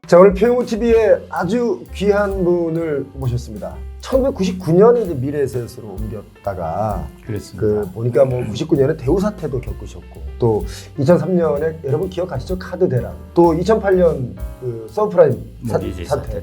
자, 오늘 표용호 TV에 아주 귀한 분을 모셨습니다. 1999년에 이제 미래에셋으로 옮겼다가 그렇습니다. 보니까 뭐 99년에 대우 사태도 겪으셨고 또 2003년에 여러분 기억하시죠? 카드 대란. 또 2008년 그 서브프라임 사태.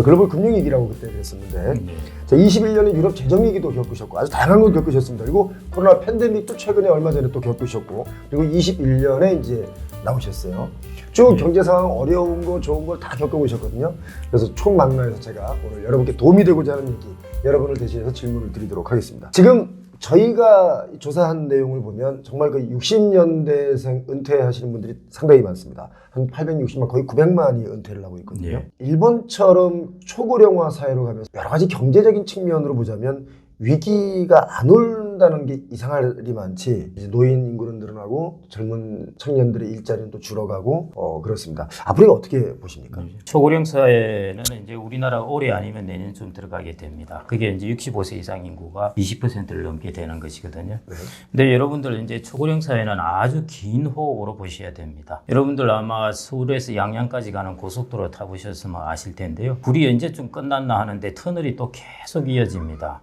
글로벌 금융위기라고 그때 그랬었는데 자, 21년에 유럽 재정위기도 겪으셨고 아주 다양한 걸 겪으셨습니다. 그리고 코로나 팬데믹도 최근에 얼마 전에 또 겪으셨고 그리고 21년에 이제 나오셨어요. 쭉 경제 상황 어려운 거 좋은 걸 다 겪어보셨거든요. 그래서 총망라해서 제가 오늘 여러분께 도움이 되고자 하는 얘기 여러분을 대신해서 질문을 드리도록 하겠습니다. 지금 저희가 조사한 내용을 보면 정말 그 60년대생 은퇴하시는 분들이 상당히 많습니다. 한 860만 거의 900만이 은퇴를 하고 있거든요. 일본처럼 초고령화 사회로 가면서 여러 가지 경제적인 측면으로 보자면 위기가 안 온다는 게 이상할이 많지 이제 노인 인구는 늘어나고 젊은 청년들의 일자리는 또 줄어가고 그렇습니다. 앞으로 어떻게 보십니까? 초고령 사회는 이제 우리나라 올해 아니면 내년쯤 들어가게 됩니다. 그게 이제 65세 이상 인구가 20%를 넘게 되는 것이거든요. 네. 근데 여러분들 이제 초고령 사회는 아주 긴 호흡으로 보셔야 됩니다. 여러분들 아마 서울에서 양양까지 가는 고속도로 타보셨으면 아실 텐데요. 불이 언제쯤 끝났나 하는데 터널이 또 계속 이어집니다.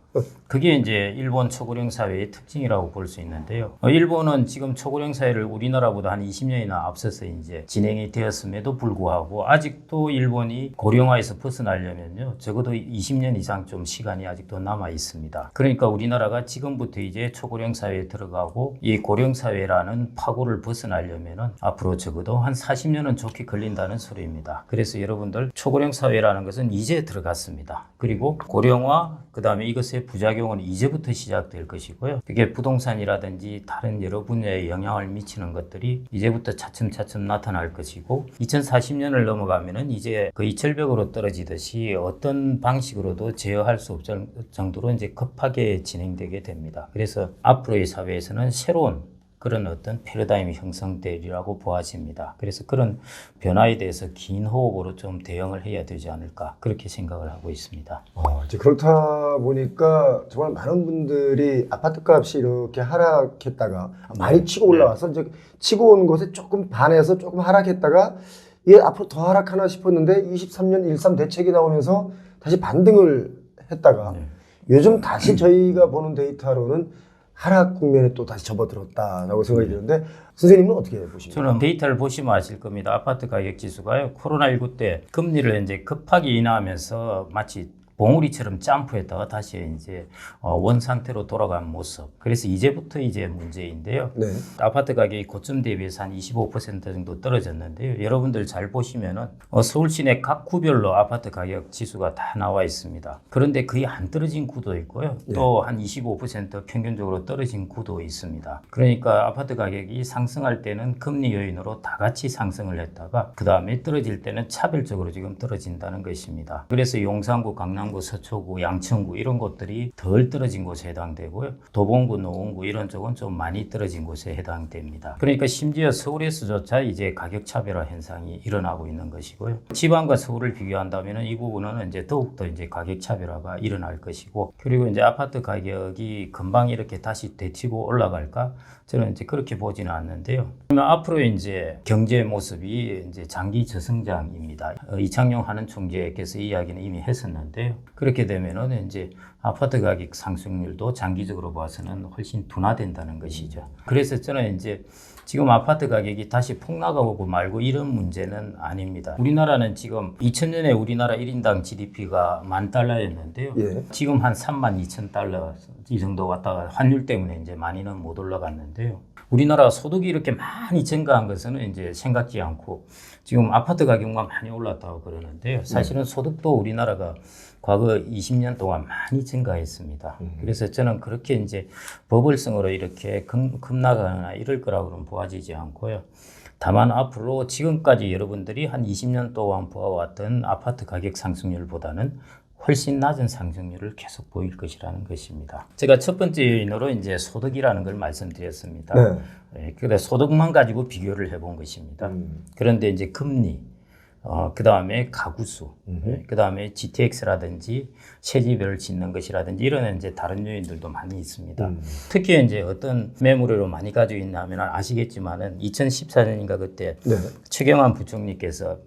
그게 이제 일본 초고령 사회의 특징이라고 볼 수 있는데요. 일본은 지금 초고령 사회를 우리나라보다 한 20년이나 앞서서 이제 진행이 되었음에도 불구하고 아직도 일본이 고령화에서 벗어나려면요. 적어도 20년 이상 좀 시간이 아직도 남아 있습니다. 그러니까 우리나라가 지금부터 이제 초고령 사회에 들어가고 이 고령 사회라는 파고를 벗어나려면은 앞으로 적어도 한 40년은 좋게 걸린다는 소리입니다. 그래서 여러분들 초고령 사회라는 것은 이제 들어갔습니다. 그리고 고령화 그다음에 이것의 부작용은 이제부터 시작될 것이고요. 그게 부동산이라든지 다른 여러 분야에 영향을 미치는 것들이 이제부터 차츰차츰 나타날 것이고 2040년을 넘어가면은 이제 거의 절벽으로 떨어지듯이 어떤 방식으로도 제어할 수 없을 정도로 이제 급하게 진행되게 됩니다. 그래서 앞으로의 사회에서는 새로운 그런 어떤 패러다임이 형성되리라고 보아집니다. 그래서 그런 변화에 대해서 긴 호흡으로 좀 대응을 해야 되지 않을까 그렇게 생각을 하고 있습니다. 이제 그렇다 보니까 정말 많은 분들이 아파트 값이 이렇게 하락했다가 많이 치고 올라와서 이제 치고 온 것에 조금 반해서 조금 하락했다가 이게 앞으로 더 하락하나 싶었는데 23년 13 대책이 나오면서 다시 반등을 했다가 요즘 다시 저희가 보는 데이터로는 하락 국면에 또 다시 접어들었다라고 생각이 드는데 선생님은 어떻게 보십니까? 저는 데이터를 보시면 아실 겁니다. 아파트 가격 지수가요. 코로나19 때 금리를 이제 급하게 인하하면서 마치 봉우리처럼 점프했다가 다시 이제 원 상태로 돌아간 모습. 그래서 이제부터 이제 문제인데요. 네. 아파트 가격이 고점 대비해서 한 25% 정도 떨어졌는데요. 여러분들 잘 보시면은 서울 시내 각 구별로 아파트 가격 지수가 다 나와 있습니다. 그런데 거의 안 떨어진 구도 있고요. 또 한 25% 평균적으로 떨어진 구도 있습니다. 그러니까 아파트 가격이 상승할 때는 금리 요인으로 다 같이 상승을 했다가 그 다음에 떨어질 때는 차별적으로 지금 떨어진다는 것입니다. 그래서 용산구, 강남구, 서초구, 양천구 이런 곳들이 덜 떨어진 곳에 해당되고요. 도봉구, 노원구 이런 쪽은 좀 많이 떨어진 곳에 해당됩니다. 그러니까 심지어 서울에서조차 이제 가격 차별화 현상이 일어나고 있는 것이고요. 지방과 서울을 비교한다면 이 부분은 이제 더욱더 이제 가격 차별화가 일어날 것이고 그리고 이제 아파트 가격이 금방 이렇게 다시 되치고 올라갈까? 저는 이제 그렇게 보지는 않는데요. 그러면 앞으로 이제 경제 모습이 이제 장기 저성장입니다. 이창용 하는 총재께서 이야기는 이미 했었는데요. 그렇게 되면은 이제 아파트 가격 상승률도 장기적으로 봐서는 훨씬 둔화된다는 것이죠. 그래서 저는 이제 지금 아파트 가격이 다시 폭락하고 말고 이런 문제는 아닙니다. 우리나라는 지금 2000년에 우리나라 1인당 GDP가 $10,000였는데요. 지금 한 32,000달러 이 정도 왔다가 환율 때문에 이제 많이는 못 올라갔는데요. 우리나라 소득이 이렇게 많이 증가한 것은 이제 생각지 않고 지금 아파트 가격만 많이 올랐다고 그러는데요. 사실은 소득도 우리나라가 과거 20년 동안 많이 증가했습니다. 그래서 저는 그렇게 이제 버블성으로 이렇게 급락하거나 이럴 거라고는 보아지지 않고요. 다만 앞으로 지금까지 여러분들이 한 20년 동안 보아왔던 아파트 가격 상승률보다는 훨씬 낮은 상승률을 계속 보일 것이라는 것입니다. 제가 첫 번째 요인으로 이제 소득이라는 걸 말씀드렸습니다. 그래서 소득만 가지고 비교를 해본 것입니다. 그런데 이제 금리, 그 다음에 가구수, 그 다음에 GTX라든지 새 집을 짓는 것이라든지 이런 이제 다른 요인들도 많이 있습니다. 특히 이제 어떤 매물으로 많이 가지고 있냐면 아시겠지만은 2014년인가 그때 네. 최경환 부총리께서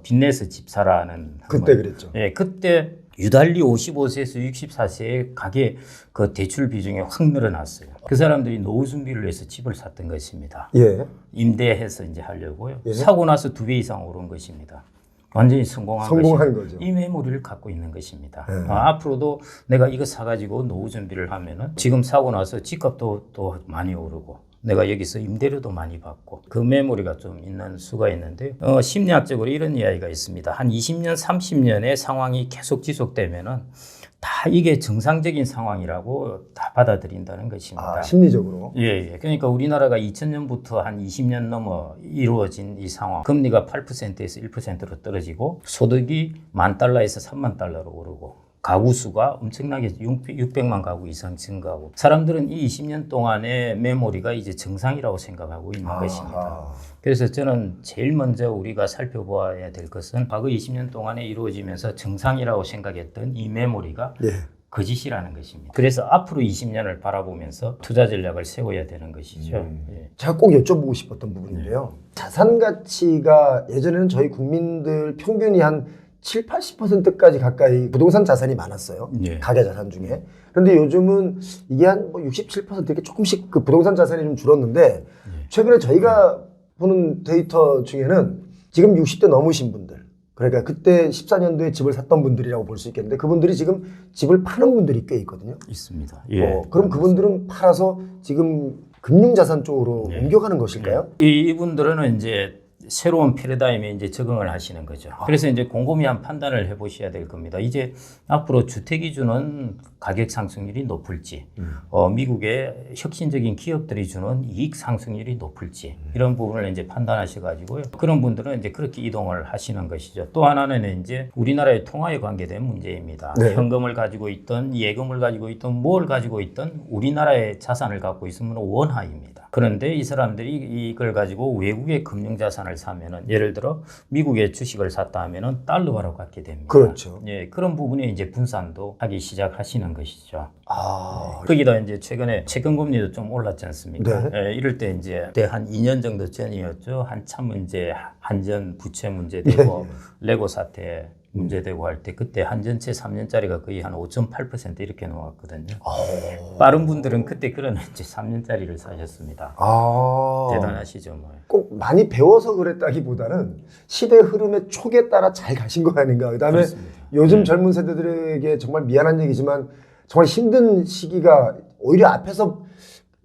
빚내서 집 사라는 그때 그랬죠. 예, 그때 유달리 55세에서 64세의 가계 그 대출 비중이 확 늘어났어요. 그 사람들이 노후 준비를 해서 집을 샀던 것입니다. 예. 임대해서 이제 하려고요. 예. 사고 나서 2배 이상 오른 것입니다. 완전히 성공한 거죠. 이 메모리를 갖고 있는 것입니다. 예. 앞으로도 내가 이거 사가지고 노후 준비를 하면은 지금 사고 나서 집값도 또 많이 오르고 내가 여기서 임대료도 많이 받고 그 메모리가 좀 있는 수가 있는데요. 심리학적으로 이런 이야기가 있습니다. 한 20년, 30년의 상황이 계속 지속되면은 다 이게 정상적인 상황이라고 다 받아들인다는 것입니다. 심리적으로. 예. 그러니까 우리나라가 2000년부터 한 20년 넘어 이루어진 이 상황. 금리가 8%에서 1%로 떨어지고 소득이 $10,000에서 $30,000로 오르고 가구 수가 엄청나게 600만 가구 이상 증가하고 사람들은 이 20년 동안의 메모리가 이제 정상이라고 생각하고 있는 것입니다. 그래서 저는 제일 먼저 우리가 살펴보아야 될 것은 과거 20년 동안에 이루어지면서 정상이라고 생각했던 이 메모리가 예. 거짓이라는 것입니다. 그래서 앞으로 20년을 바라보면서 투자 전략을 세워야 되는 것이죠. 예. 제가 꼭 여쭤보고 싶었던 부분인데요. 자산 가치가 예전에는 저희 국민들 평균이 한 7, 80%까지 가까이 부동산 자산이 많았어요. 예. 가계 자산 중에. 그런데 요즘은 이게 한 67% 이렇게 조금씩 그 부동산 자산이 좀 줄었는데 최근에 저희가 보는 데이터 중에는 지금 60대 넘으신 분들 그러니까 그때 14년도에 집을 샀던 분들이라고 볼 수 있겠는데 그분들이 지금 집을 파는 분들이 꽤 있거든요. 있습니다. 예. 그럼 그분들은 팔아서 지금 금융자산 쪽으로 옮겨가는 것일까요? 이분들은 이제 새로운 패러다임에 이제 적응을 하시는 거죠. 그래서 이제 곰곰이한 판단을 해보셔야 될 겁니다. 이제 앞으로 주택이 주는 가격 상승률이 높을지, 미국의 혁신적인 기업들이 주는 이익 상승률이 높을지 이런 부분을 이제 판단하셔가지고요. 그런 분들은 이제 그렇게 이동을 하시는 것이죠. 또 하나는 이제 우리나라의 통화에 관계된 문제입니다. 네. 현금을 가지고 있던 예금을 가지고 있던 뭘 가지고 있던 우리나라의 자산을 갖고 있으면 원화입니다. 그런데 이 사람들이 이걸 가지고 외국의 금융자산을 사면은 예를 들어 미국의 주식을 샀다 하면은 달러화로 갖게 됩니다. 그렇죠. 예, 그런 부분에 이제 분산도 하기 시작하시는 것이죠. 아, 거기다 이제 최근에 채권 금리도 좀 올랐지 않습니까? 네. 예, 이럴 때 이제 그때 한 2년 정도 전이었죠. 한참 문제, 한전 부채 문제되고 레고 사태 문제되고 할 때 그때 한전채 3년짜리가 거의 한 5.8% 이렇게 나왔거든요. 빠른 분들은 그때 그런 이제 3년짜리를 사셨습니다. 대단하시죠, 뭐. 꼭 많이 배워서 그랬다기보다는 시대 흐름의 촉에 따라 잘 가신 거 아닌가. 그다음에 그렇습니다. 요즘 젊은 세대들에게 정말 미안한 얘기지만 정말 힘든 시기가 오히려 앞에서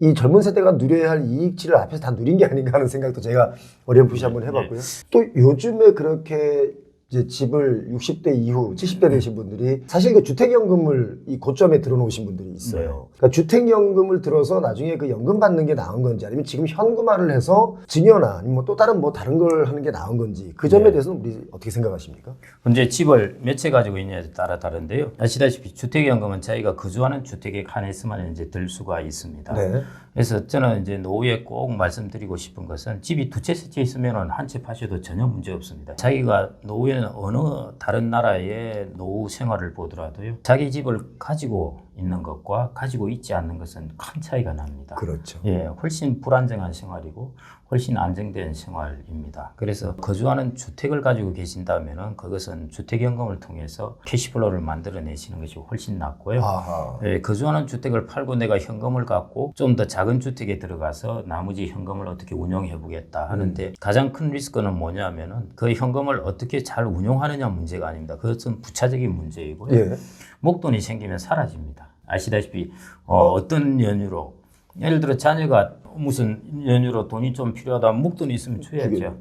이 젊은 세대가 누려야 할 이익치를 앞에서 다 누린 게 아닌가 하는 생각도 제가 어렴풋이 한번 해봤고요. 또 요즘에 그렇게 이제 집을 60대 이후 70대 되신 분들이 사실 그 주택연금을 이 고점에 들어놓으신 분들이 있어요. 그러니까 주택연금을 들어서 나중에 그 연금 받는 게 나은 건지 아니면 지금 현금화를 해서 증여나 아니면 뭐 또 다른 다른 걸 하는 게 나은 건지 그 점에 대해서는 우리 어떻게 생각하십니까? 현재 집을 몇 채 가지고 있냐에 따라 다른데요. 아시다시피 주택연금은 자기가 거주하는 주택에 한해서만 이제 들 수가 있습니다. 네. 그래서 저는 이제 노후에 꼭 말씀드리고 싶은 것은 집이 2채, 3채 있으면 한 채 파셔도 전혀 문제 없습니다. 자기가 노후에는 어느 다른 나라의 노후 생활을 보더라도요. 자기 집을 가지고 있는 것과 가지고 있지 않는 것은 큰 차이가 납니다. 그렇죠. 예, 훨씬 불안정한 생활이고 훨씬 안정된 생활입니다. 그래서 거주하는 주택을 가지고 계신다면은 그것은 주택연금을 통해서 캐시플로우를 만들어내시는 것이 훨씬 낫고요. 예, 거주하는 주택을 팔고 내가 현금을 갖고 좀 더 작은 주택에 들어가서 나머지 현금을 어떻게 운용해 보겠다 하는데 가장 큰 리스크는 뭐냐면은 그 현금을 어떻게 잘 운용하느냐 문제가 아닙니다. 그것은 부차적인 문제이고요. 예. 목돈이 생기면 사라집니다. 아시다시피 어떤 연유로 예를 들어 자녀가 무슨 연유로 돈이 좀 필요하다면 목돈이 있으면 줘야죠. 예.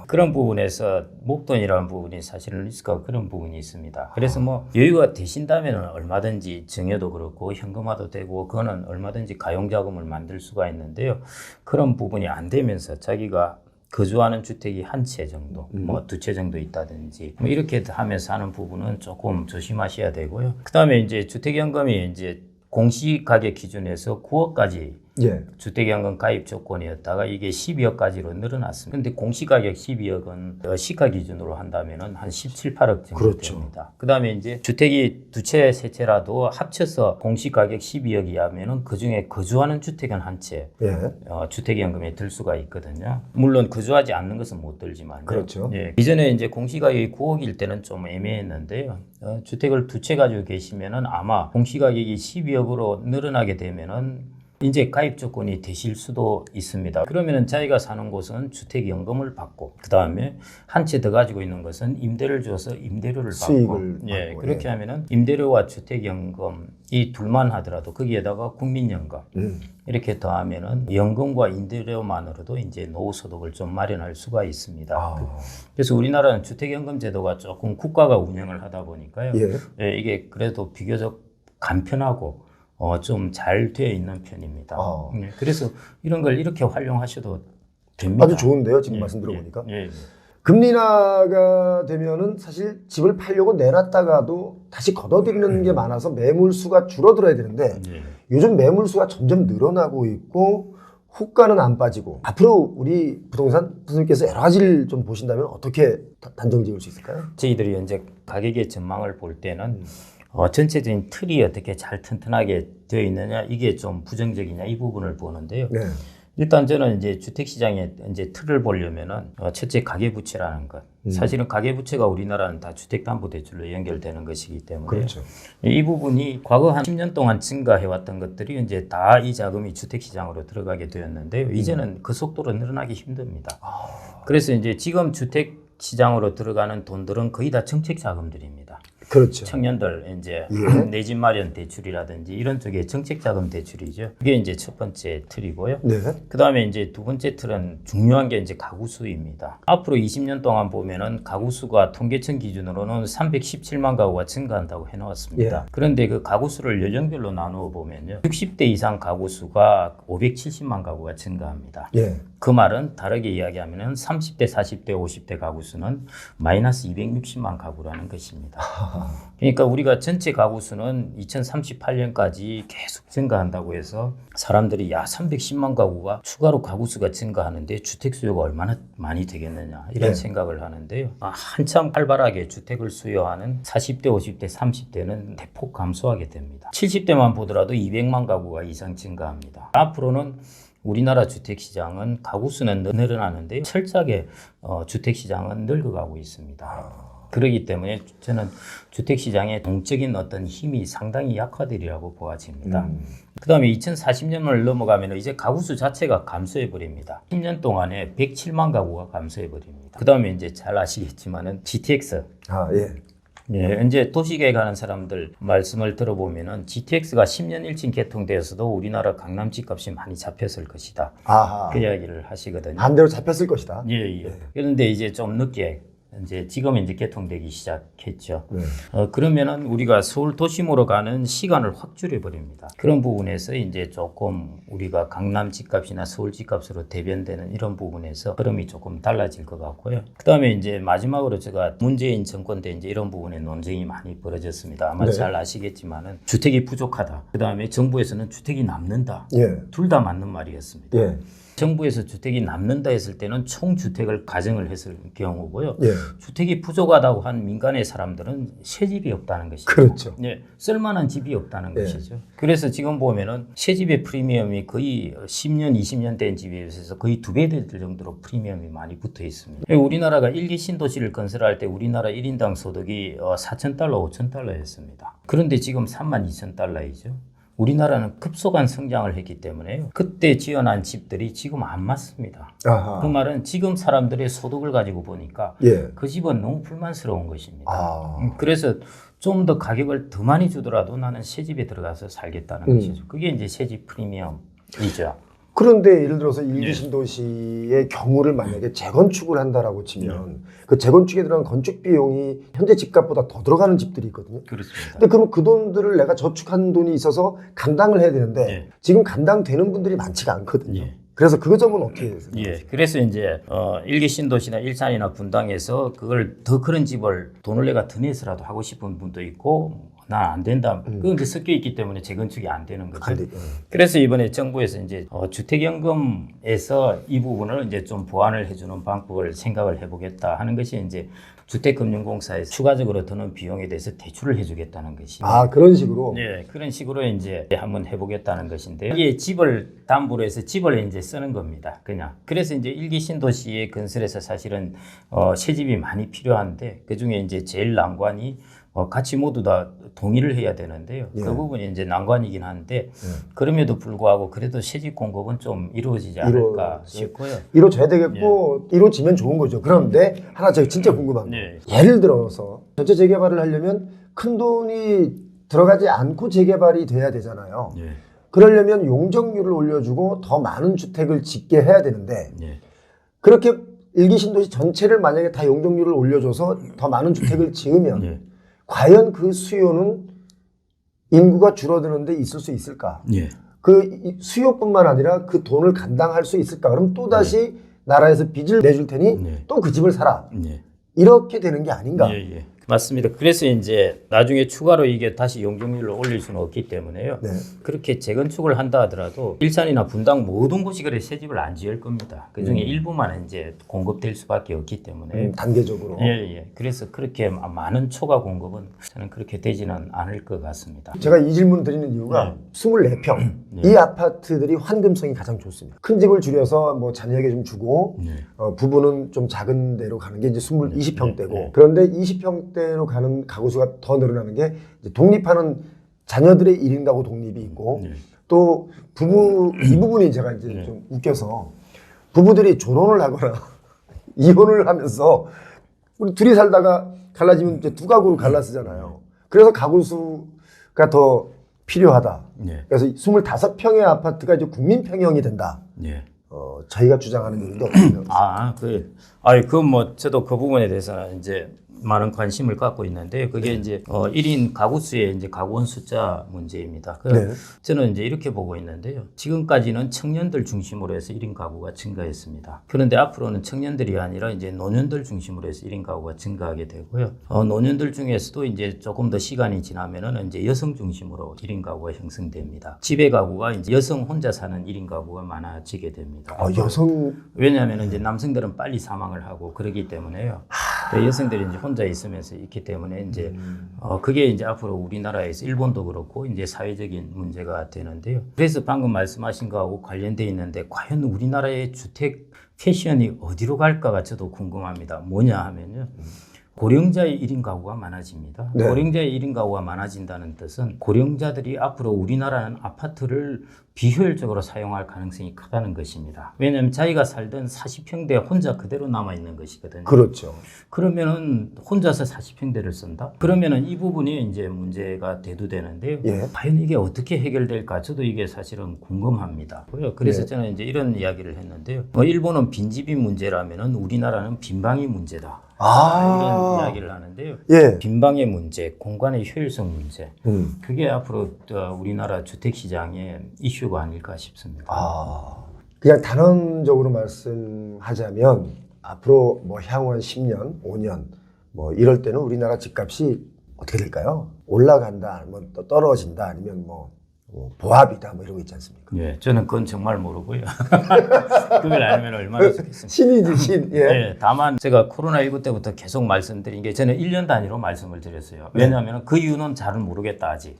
그런 부분에서 목돈이라는 부분이 사실은 리스크가 그런 부분이 있습니다. 그래서 뭐 여유가 되신다면 얼마든지 증여도 그렇고 현금화도 되고 그거는 얼마든지 가용자금을 만들 수가 있는데요. 그런 부분이 안 되면서 자기가 거주하는 주택이 한 채 정도, 뭐 2채 정도 있다든지 뭐 이렇게 하면서 하는 부분은 조금 조심하셔야 되고요. 그 다음에 이제 주택연금이 이제 공시가격 기준에서 9억까지 예. 주택연금 가입 조건이었다가 이게 12억까지로 늘어났습니다. 근데 공시가격 12억은 시가 기준으로 한다면은 한 17, 8억 정도 그렇죠. 됩니다. 그다음에 이제 주택이 두 채, 세 채라도 합쳐서 공시가격 12억이 하면은 그 중에 거주하는 주택은 한 채 예. 주택연금에 들 수가 있거든요. 물론 거주하지 않는 것은 못 들지만. 그렇죠. 예. 이전에 이제 공시가격이 9억일 때는 좀 애매했는데요. 주택을 두 채 가지고 계시면은 아마 공시가격이 12억으로 늘어나게 되면은 이제 가입 조건이 되실 수도 있습니다. 그러면은 자기가 사는 곳은 주택연금을 받고 그 다음에 한 채 더 가지고 있는 것은 임대를 줘서 임대료를 받고 수익을 예, 받고, 그렇게 예. 하면은 임대료와 주택연금 이 둘만 하더라도 거기에다가 국민연금 이렇게 더하면은 연금과 임대료만으로도 이제 노후소득을 좀 마련할 수가 있습니다. 아. 그래서 우리나라는 주택연금 제도가 조금 국가가 운영을 하다 보니까요. 예. 예, 이게 그래도 비교적 간편하고 좀 잘 되어 있는 편입니다. 그래서 이런 걸 이렇게 활용하셔도 됩니다. 아주 좋은데요, 지금 예, 말씀 들어보니까. 예, 예. 금리 인하가 되면은 사실 집을 팔려고 내놨다가도 다시 걷어들이는 게 많아서 매물 수가 줄어들어야 되는데 예. 요즘 매물 수가 점점 늘어나고 있고 호가는 안 빠지고 앞으로 우리 부동산 선생님께서 여러 가지를 좀 보신다면 어떻게 단정 지을 수 있을까요? 저희들이 현재 가격의 전망을 볼 때는 전체적인 틀이 어떻게 잘 튼튼하게 되어 있느냐 이게 좀 부정적이냐 이 부분을 보는데요. 네. 일단 저는 이제 주택시장의 이제 틀을 보려면은 첫째 가계부채라는 것. 사실은 가계부채가 우리나라는 다 주택담보대출로 연결되는 것이기 때문에 그렇죠. 이 부분이 과거 한 10년 동안 증가해왔던 것들이 이제 다 이 자금이 주택시장으로 들어가게 되었는데요. 이제는 그 속도로 늘어나기 힘듭니다. 그래서 이제 지금 주택시장으로 들어가는 돈들은 거의 다 정책 자금들입니다. 그렇죠. 청년들 이제 내 집 마련 대출이라든지 이런 쪽의 정책 자금 대출이죠. 그게 이제 첫 번째 틀이고요. 네. 그다음에 이제 두 번째 틀은 중요한 게 이제 가구 수입니다. 앞으로 20년 동안 보면은 가구 수가 통계청 기준으로는 317만 가구가 증가한다고 해놓았습니다. 그런데 그 가구 수를 연령별로 나누어 보면요, 60대 이상 가구 수가 570만 가구가 증가합니다. 예. 그 말은 다르게 이야기하면은 30대, 40대, 50대 가구 수는 마이너스 260만 가구라는 것입니다. 그러니까 우리가 전체 가구 수는 2038년까지 계속 증가한다고 해서 사람들이 야 310만 가구가 추가로 가구 수가 증가하는데 주택 수요가 얼마나 많이 되겠느냐 이런 생각을 하는데요. 한참 활발하게 주택을 수요하는 40대, 50대, 30대는 대폭 감소하게 됩니다. 70대만 보더라도 200만 가구가 이상 증가합니다. 앞으로는 우리나라 주택시장은 가구 수는 늘어나는데 철저하게 주택시장은 늙어가고 있습니다. 그렇기 때문에 저는 주택시장의 동적인 어떤 힘이 상당히 약화되리라고 보아집니다. 그 다음에 2040년을 넘어가면 이제 가구수 자체가 감소해버립니다. 10년 동안에 107만 가구가 감소해버립니다. 그 다음에 이제 잘 아시겠지만은 GTX. 예, 이제 도시계획 하는 사람들 말씀을 들어보면은 GTX가 10년 일찍 개통되어서도 우리나라 강남 집값이 많이 잡혔을 것이다. 그 이야기를 하시거든요. 반대로 잡혔을 것이다. 예. 그런데 이제 좀 늦게 이제 지금 이제 개통되기 시작했죠. 그러면은 우리가 서울 도심으로 가는 시간을 확 줄여버립니다. 그런 부분에서 이제 조금 우리가 강남 집값이나 서울 집값으로 대변되는 이런 부분에서 흐름이 조금 달라질 것 같고요. 그 다음에 이제 마지막으로 제가 문재인 정권 때 이제 이런 부분에 논쟁이 많이 벌어졌습니다. 아마 잘 아시겠지만은 주택이 부족하다. 그 다음에 정부에서는 주택이 남는다. 둘 다 맞는 말이었습니다. 정부에서 주택이 남는다 했을 때는 총주택을 가정을 했을 경우고요. 주택이 부족하다고 한 민간의 사람들은 새 집이 없다는 것이죠. 그렇죠. 쓸만한 집이 없다는 것이죠. 그래서 지금 보면은 새 집의 프리미엄이 거의 10년, 20년 된 집에 비해서 거의 2배 될 정도로 프리미엄이 많이 붙어 있습니다. 우리나라가 1기 신도시를 건설할 때 우리나라 1인당 소득이 4,000달러, 5,000달러였습니다. 그런데 지금 32,000달러이죠. 우리나라는 급속한 성장을 했기 때문에요. 그때 지어난 집들이 지금 안 맞습니다. 그 말은 지금 사람들의 소득을 가지고 보니까 그 집은 너무 불만스러운 것입니다. 그래서 좀 더 가격을 더 많이 주더라도 나는 새 집에 들어가서 살겠다는 것이죠. 그게 이제 새 집 프리미엄이죠. 그런데 예를 들어서 일기 신도시의 경우를 만약에 재건축을 한다라고 치면 그 재건축에 들어간 건축 비용이 현재 집값보다 더 들어가는 집들이 있거든요. 그렇습니다. 근데 그럼 그 돈들을 내가 저축한 돈이 있어서 감당을 해야 되는데 지금 감당되는 분들이 많지가 않거든요. 그래서 그 점은 어떻게 생각하세요? 그래서 이제 일기 신도시나 일산이나 분당에서 그걸 더 그런 집을 돈을 내가 더 내서라도 하고 싶은 분도 있고 난 안 된다. 그건 이제 섞여 있기 때문에 재건축이 안 되는 거죠. 안 돼. 그래서 이번에 정부에서 이제 주택연금에서 이 부분을 이제 좀 보완을 해주는 방법을 생각을 해보겠다 하는 것이 이제 주택금융공사에서 추가적으로 드는 비용에 대해서 대출을 해주겠다는 것이. 아, 그런 식으로. 네, 그런 식으로 이제 한번 해보겠다는 것인데요. 이게 집을 담보로 해서 집을 이제 쓰는 겁니다. 그냥. 그래서 이제 일기 신도시의 건설에서 사실은 새집이 많이 필요한데 그 중에 이제 제일 난관이 같이 모두 다 동의를 해야 되는데요. 예. 그 부분이 이제 난관이긴 한데 그럼에도 불구하고 그래도 새집 공급은 좀 이루어지지 않을까 싶고요. 이루어져야 되겠고 이루어지면 좋은 거죠. 그런데 하나 제가 진짜 궁금한 거. 네. 예를 들어서 전체 재개발을 하려면 큰 돈이 들어가지 않고 재개발이 돼야 되잖아요. 네. 그러려면 용적률을 올려주고 더 많은 주택을 짓게 해야 되는데 네. 그렇게 일기 신도시 전체를 만약에 다 용적률을 올려줘서 더 많은 주택을 지으면 네. 과연 그 수요는 인구가 줄어드는데 있을 수 있을까? 네. 그 수요뿐만 아니라 그 돈을 감당할 수 있을까? 그럼 또 다시 나라에서 빚을 내줄 테니 네. 또 그 집을 사라. 네. 이렇게 되는 게 아닌가? 예, 예. 맞습니다. 그래서 이제 나중에 추가로 이게 다시 용적률을 올릴 수는 없기 때문에요. 네. 그렇게 재건축을 한다 하더라도 일산이나 분당 모든 곳이 그래 새 집을 안 지을 겁니다. 그 중에 일부만 이제 공급될 수밖에 없기 때문에. 단계적으로. 예, 예. 그래서 그렇게 많은 초과 공급은 저는 그렇게 되지는 않을 것 같습니다. 제가 이 질문 드리는 이유가 24평. 이 아파트들이 환금성이 가장 좋습니다. 큰 집을 줄여서 뭐 자녀에게 좀 주고 부부는 좀 작은 데로 가는 게 이제 20평대고 그런데 20평대로 가는 가구 수가 더 늘어나는 게 이제 독립하는 자녀들의 1인 가구 독립이 있고 또 부부 이 부분이 제가 이제 좀 웃겨서 부부들이 졸혼을 하거나 이혼을 하면서 우리 둘이 살다가 갈라지면 이제 두 가구로 갈라쓰잖아요. 그래서 가구 수가 더 필요하다. 네. 그래서 25평의 아파트가 이제 국민평형이 된다. 네. 저희가 주장하는 얘기도 없고요. 그건 뭐 저도 그 부분에 대해서는 이제 많은 관심을 갖고 있는데 그게 이제 1인 가구 수의 이제 가구원 숫자 문제입니다. 저는 이제 이렇게 보고 있는데요. 지금까지는 청년들 중심으로 해서 1인 가구가 증가했습니다. 그런데 앞으로는 청년들이 아니라 이제 노년들 중심으로 해서 1인 가구가 증가하게 되고요. 노년들 중에서도 이제 조금 더 시간이 지나면은 이제 여성 중심으로 1인 가구가 형성됩니다. 지배 가구가 이제 여성 혼자 사는 1인 가구가 많아지게 됩니다. 여성 왜냐하면 이제 남성들은 빨리 사망을 하고 그러기 때문에요. 여성들이 이제 혼자 있으면서 있기 때문에 이제 그게 이제 앞으로 우리나라에서 일본도 그렇고 이제 사회적인 문제가 되는데요. 그래서 방금 말씀하신 거하고 관련돼 있는데 과연 우리나라의 주택 패션이 어디로 갈까가 저도 궁금합니다. 뭐냐 하면요. 고령자의 1인 가구가 많아집니다. 네. 고령자의 1인 가구가 많아진다는 뜻은 고령자들이 앞으로 우리나라는 아파트를 비효율적으로 사용할 가능성이 크다는 것입니다. 왜냐하면 자기가 살던 40평대 혼자 그대로 남아있는 것이거든요. 그렇죠. 그러면은 혼자서 40평대를 쓴다? 그러면은 이 부분이 이제 문제가 대두되는데요. 예. 과연 이게 어떻게 해결될까? 저도 이게 사실은 궁금합니다. 그래서 예. 저는 이제 이런 이야기를 했는데요. 일본은 빈집이 문제라면은 우리나라는 빈방이 문제다. 이런 이야기를 하는데요. 예. 빈방의 문제, 공간의 효율성 문제, 그게 앞으로 우리나라 주택 시장의 이슈가 아닐까 싶습니다. 그냥 단언적으로 말씀하자면 앞으로 뭐 향후 한 10년, 5년 뭐 이럴 때는 우리나라 집값이 어떻게 될까요? 올라간다, 뭐 또 떨어진다, 아니면 뭐 보합이다, 뭐 이런 거 있지 않습니까? 예, 저는 그건 정말 모르고요. 그걸 알면 얼마나 좋겠습니까? 신이지, 신. 예. 네, 다만 제가 코로나19 때부터 계속 말씀드린 게 저는 1년 단위로 말씀을 드렸어요. 왜냐하면 그 이유는 잘은 모르겠다 아직.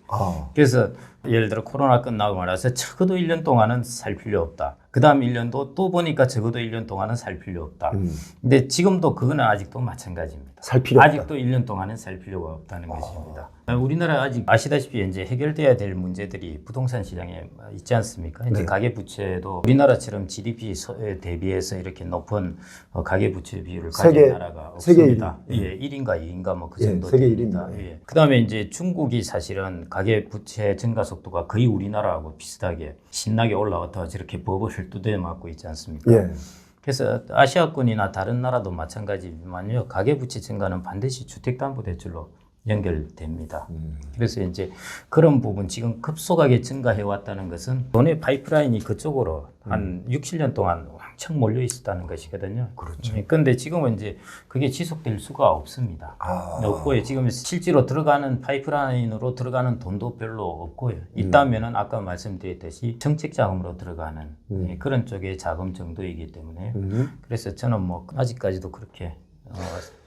그래서 예를 들어 코로나 끝나고 나서 적어도 1년 동안은 살 필요 없다. 그 다음 1년도 또 보니까 적어도 1년 동안은 살 필요 없다. 근데 지금도 그거는 아직도 마찬가지입니다. 살 필요 없다. 아직도 1년 동안은 살 필요가 없다는 것입니다. 우리나라 아직 아시다시피 이제 해결돼야 될 문제들이 부동산 시장에 있지 않습니까? 이제 가계 부채도 우리나라처럼 GDP에 대비해서 이렇게 높은 가계 부채 비율을 가진 나라가 없습니다. 예, 1인가 2인가 뭐 그 정도 세계 됩니다. 1위입니다. 예. 그다음에 이제 중국이 사실은 가계 부채 증가 속도가 거의 우리나라하고 비슷하게 신나게 올라왔다가 저렇게 버블을 두드려 맞고 있지 않습니까? 예. 그래서 아시아권이나 다른 나라도 마찬가지지만요. 가계부채 증가는 반드시 주택담보대출로 연결됩니다. 그래서 이제 그런 부분 지금 급속하게 증가해 왔다는 것은 돈의 파이프라인이 그쪽으로 한 6, 7년 동안 왕창 몰려 있었다는 것이거든요. 그렇죠. 그런데 지금은 이제 그게 지속될 수가 없습니다. 없고요. 지금 실제로 들어가는 파이프라인으로 들어가는 돈도 별로 없고요. 있다면은 아까 말씀드렸듯이 정책 자금으로 들어가는 그런 쪽의 자금 정도이기 때문에 그래서 저는 뭐 아직까지도 그렇게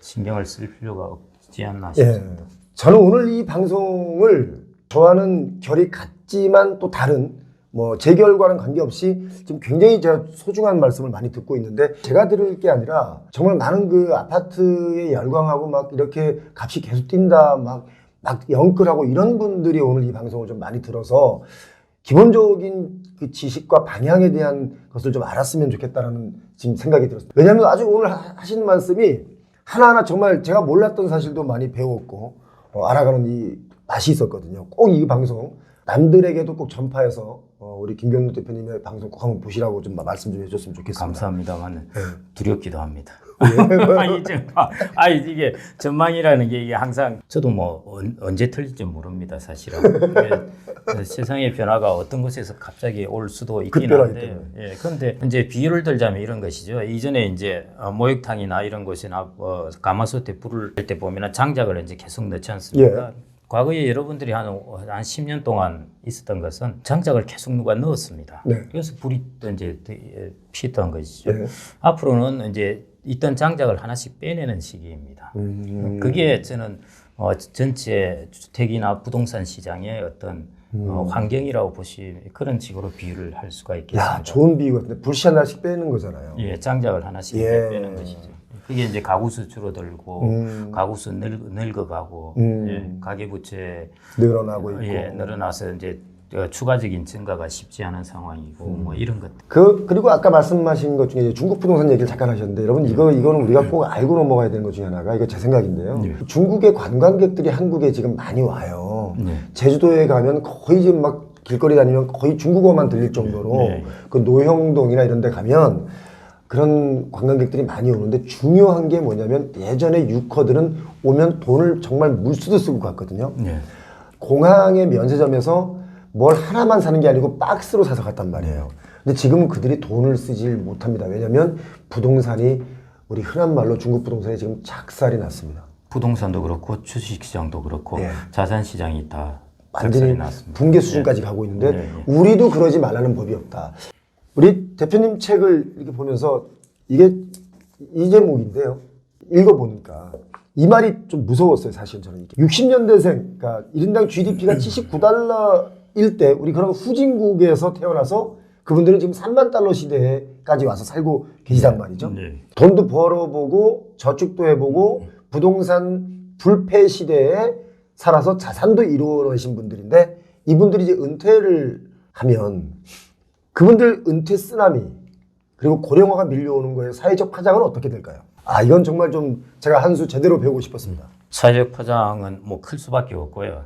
신경을 쓸 필요가 없지 않나 싶습니다. 예. 저는 오늘 이 방송을 저와는 결이 같지만 또 다른 뭐 제 결과는 관계없이 지금 굉장히 제가 소중한 말씀을 많이 듣고 있는데 제가 들을 게 아니라 정말 많은 그 아파트에 열광하고 막 이렇게 값이 계속 뛴다 막 영끌하고 이런 분들이 오늘 이 방송을 좀 많이 들어서 기본적인 그 지식과 방향에 대한 것을 좀 알았으면 좋겠다라는 지금 생각이 들었어요. 왜냐하면 아주 오늘 하시는 말씀이 하나하나 정말 제가 몰랐던 사실도 많이 배웠고 알아가는 이 맛이 있었거든요. 꼭 이 방송 남들에게도 꼭 전파해서 우리 김경록 대표님의 방송 꼭 한번 보시라고 좀 말씀 좀 해줬으면 좋겠습니다. 감사합니다만 네. 두렵기도 합니다. 이게 전망이라는 게 이게 항상 저도 뭐 언제 틀릴지 모릅니다, 사실은. 세상의 변화가 어떤 곳에서 갑자기 올 수도 있긴 한데, 그런데 이제 비유를 들자면 이런 것이죠. 이전에 이제 목욕탕이나 이런 곳이나 가마솥에 불을 할 때 보면 장작을 이제 계속 넣지 않습니까? 과거에 여러분들이 한 10년 동안 있었던 것은 장작을 계속 누가 넣었습니다. 그래서 불이 이제 피했던 것이죠. 앞으로는 이제 있던 장작을 하나씩 빼내는 시기입니다. 그게 저는 전체 주택이나 부동산 시장의 어떤 환경이라고 보시면 그런 식으로 비유를 할 수가 있겠습니다. 야, 좋은 비유 같은데 불씨 하나씩 빼는 거잖아요. 예, 장작을 하나씩 빼는 것이죠. 그게 이제 가구수 줄어들고 가구수 늙어가고 가계부채 늘어나고 있고 늘어나서 이제 추가적인 증가가 쉽지 않은 상황이고 뭐 이런 것. 그리고 아까 말씀하신 것 중에 중국 부동산 얘기를 잠깐 하셨는데 여러분 이거는 우리가 꼭 알고 넘어가야 되는 것 중에 하나가 이거 제 생각인데요. 중국의 관광객들이 한국에 지금 많이 와요. 제주도에 가면 거의 지금 막 길거리 다니면 거의 중국어만 들릴 정도로 그 노형동이나 이런 데 가면 그런 관광객들이 많이 오는데 중요한 게 뭐냐면 예전에 유커들은 오면 돈을 정말 물수도 쓰고 갔거든요. 공항의 면세점에서 뭘 하나만 사는 게 아니고 박스로 사서 갔단 말이에요. 근데 지금은 그들이 돈을 쓰질 못합니다. 왜냐하면 부동산이 우리 흔한 말로 중국 부동산이 지금 작살이 났습니다. 부동산도 그렇고 주식시장도 그렇고 자산시장이 다 완전히 붕괴 수준까지 가고 있는데 우리도 그러지 말라는 법이 없다. 우리 대표님 책을 이렇게 보면서 이게 이 제목인데요. 읽어보니까 이 말이 좀 무서웠어요. 사실 저는 60년대생, 그러니까 1인당 GDP가 79달러일 때 우리 그런 후진국에서 태어나서 그분들은 지금 3만 달러 시대까지 와서 살고 계시단 말이죠. 돈도 벌어보고 저축도 해보고 부동산 불패 시대에 살아서 자산도 이루어내신 분들인데 이분들이 이제 은퇴를 하면 그분들 은퇴 쓰나미 그리고 고령화가 밀려오는 거에 사회적 파장은 어떻게 될까요? 이건 정말 좀 제가 한 수 제대로 배우고 싶었습니다. 사회적 파장은 뭐 클 수밖에 없고요.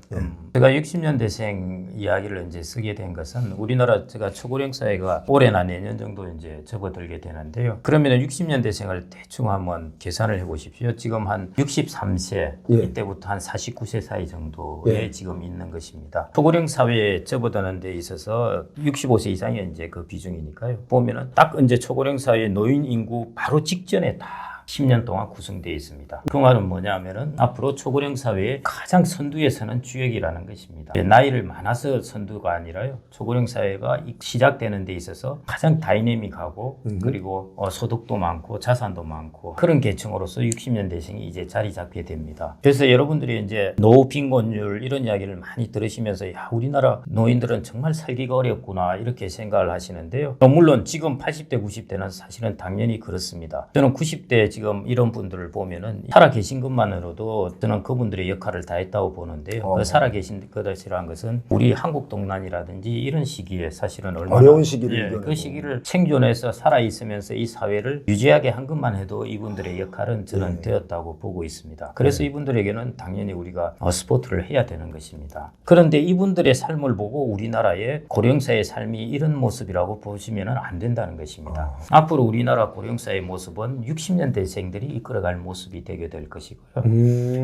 제가 60년대생 이야기를 이제 쓰게 된 것은 우리나라 제가 초고령 사회가 올해나 내년 정도 이제 접어들게 되는데요. 그러면 60년대생을 대충 한번 계산을 해보십시오. 지금 한 63세 이때부터 한 49세 사이 정도에 지금 있는 것입니다. 초고령 사회에 접어드는 데 있어서 65세 이상이 이제 그 비중이니까요. 보면은 딱 이제 초고령 사회 노인 인구 바로 직전에 다 10년 동안 구성되어 있습니다. 그 말은 뭐냐면은 앞으로 초고령 사회의 가장 선두에 서는 주역이라는 것입니다. 나이를 많아서 선두가 아니라요. 초고령 사회가 시작되는 데 있어서 가장 다이내믹하고 그리고 소득도 많고 자산도 많고 그런 계층으로서 60년대생이 이제 자리 잡게 됩니다. 그래서 여러분들이 이제 노후 빈곤율 이런 이야기를 많이 들으시면서 야, 우리나라 노인들은 정말 살기가 어렵구나 이렇게 생각을 하시는데요. 물론 지금 80대, 90대는 사실은 당연히 그렇습니다. 저는 90대 지금 이런 분들을 보면은 살아계신 것만으로도 저는 그분들의 역할을 다 했다고 보는데요. 그 살아계신 것이라는 것은 우리 한국동란이라든지 이런 시기에 사실은 얼마나 어려운 시기를 그 시기를 생존해서 살아있으면서 이 사회를 유지하게 한 것만 해도 이분들의 역할은 저는 되었다고 보고 있습니다. 그래서 이분들에게는 당연히 우리가 스포트를 해야 되는 것입니다. 그런데 이분들의 삶을 보고 우리나라의 고령사의 삶이 이런 모습이라고 보시면 안 된다는 것입니다. 앞으로 우리나라 고령사의 모습은 60년대 60년대생들이 이끌어갈 모습이 되게 될 것이고요.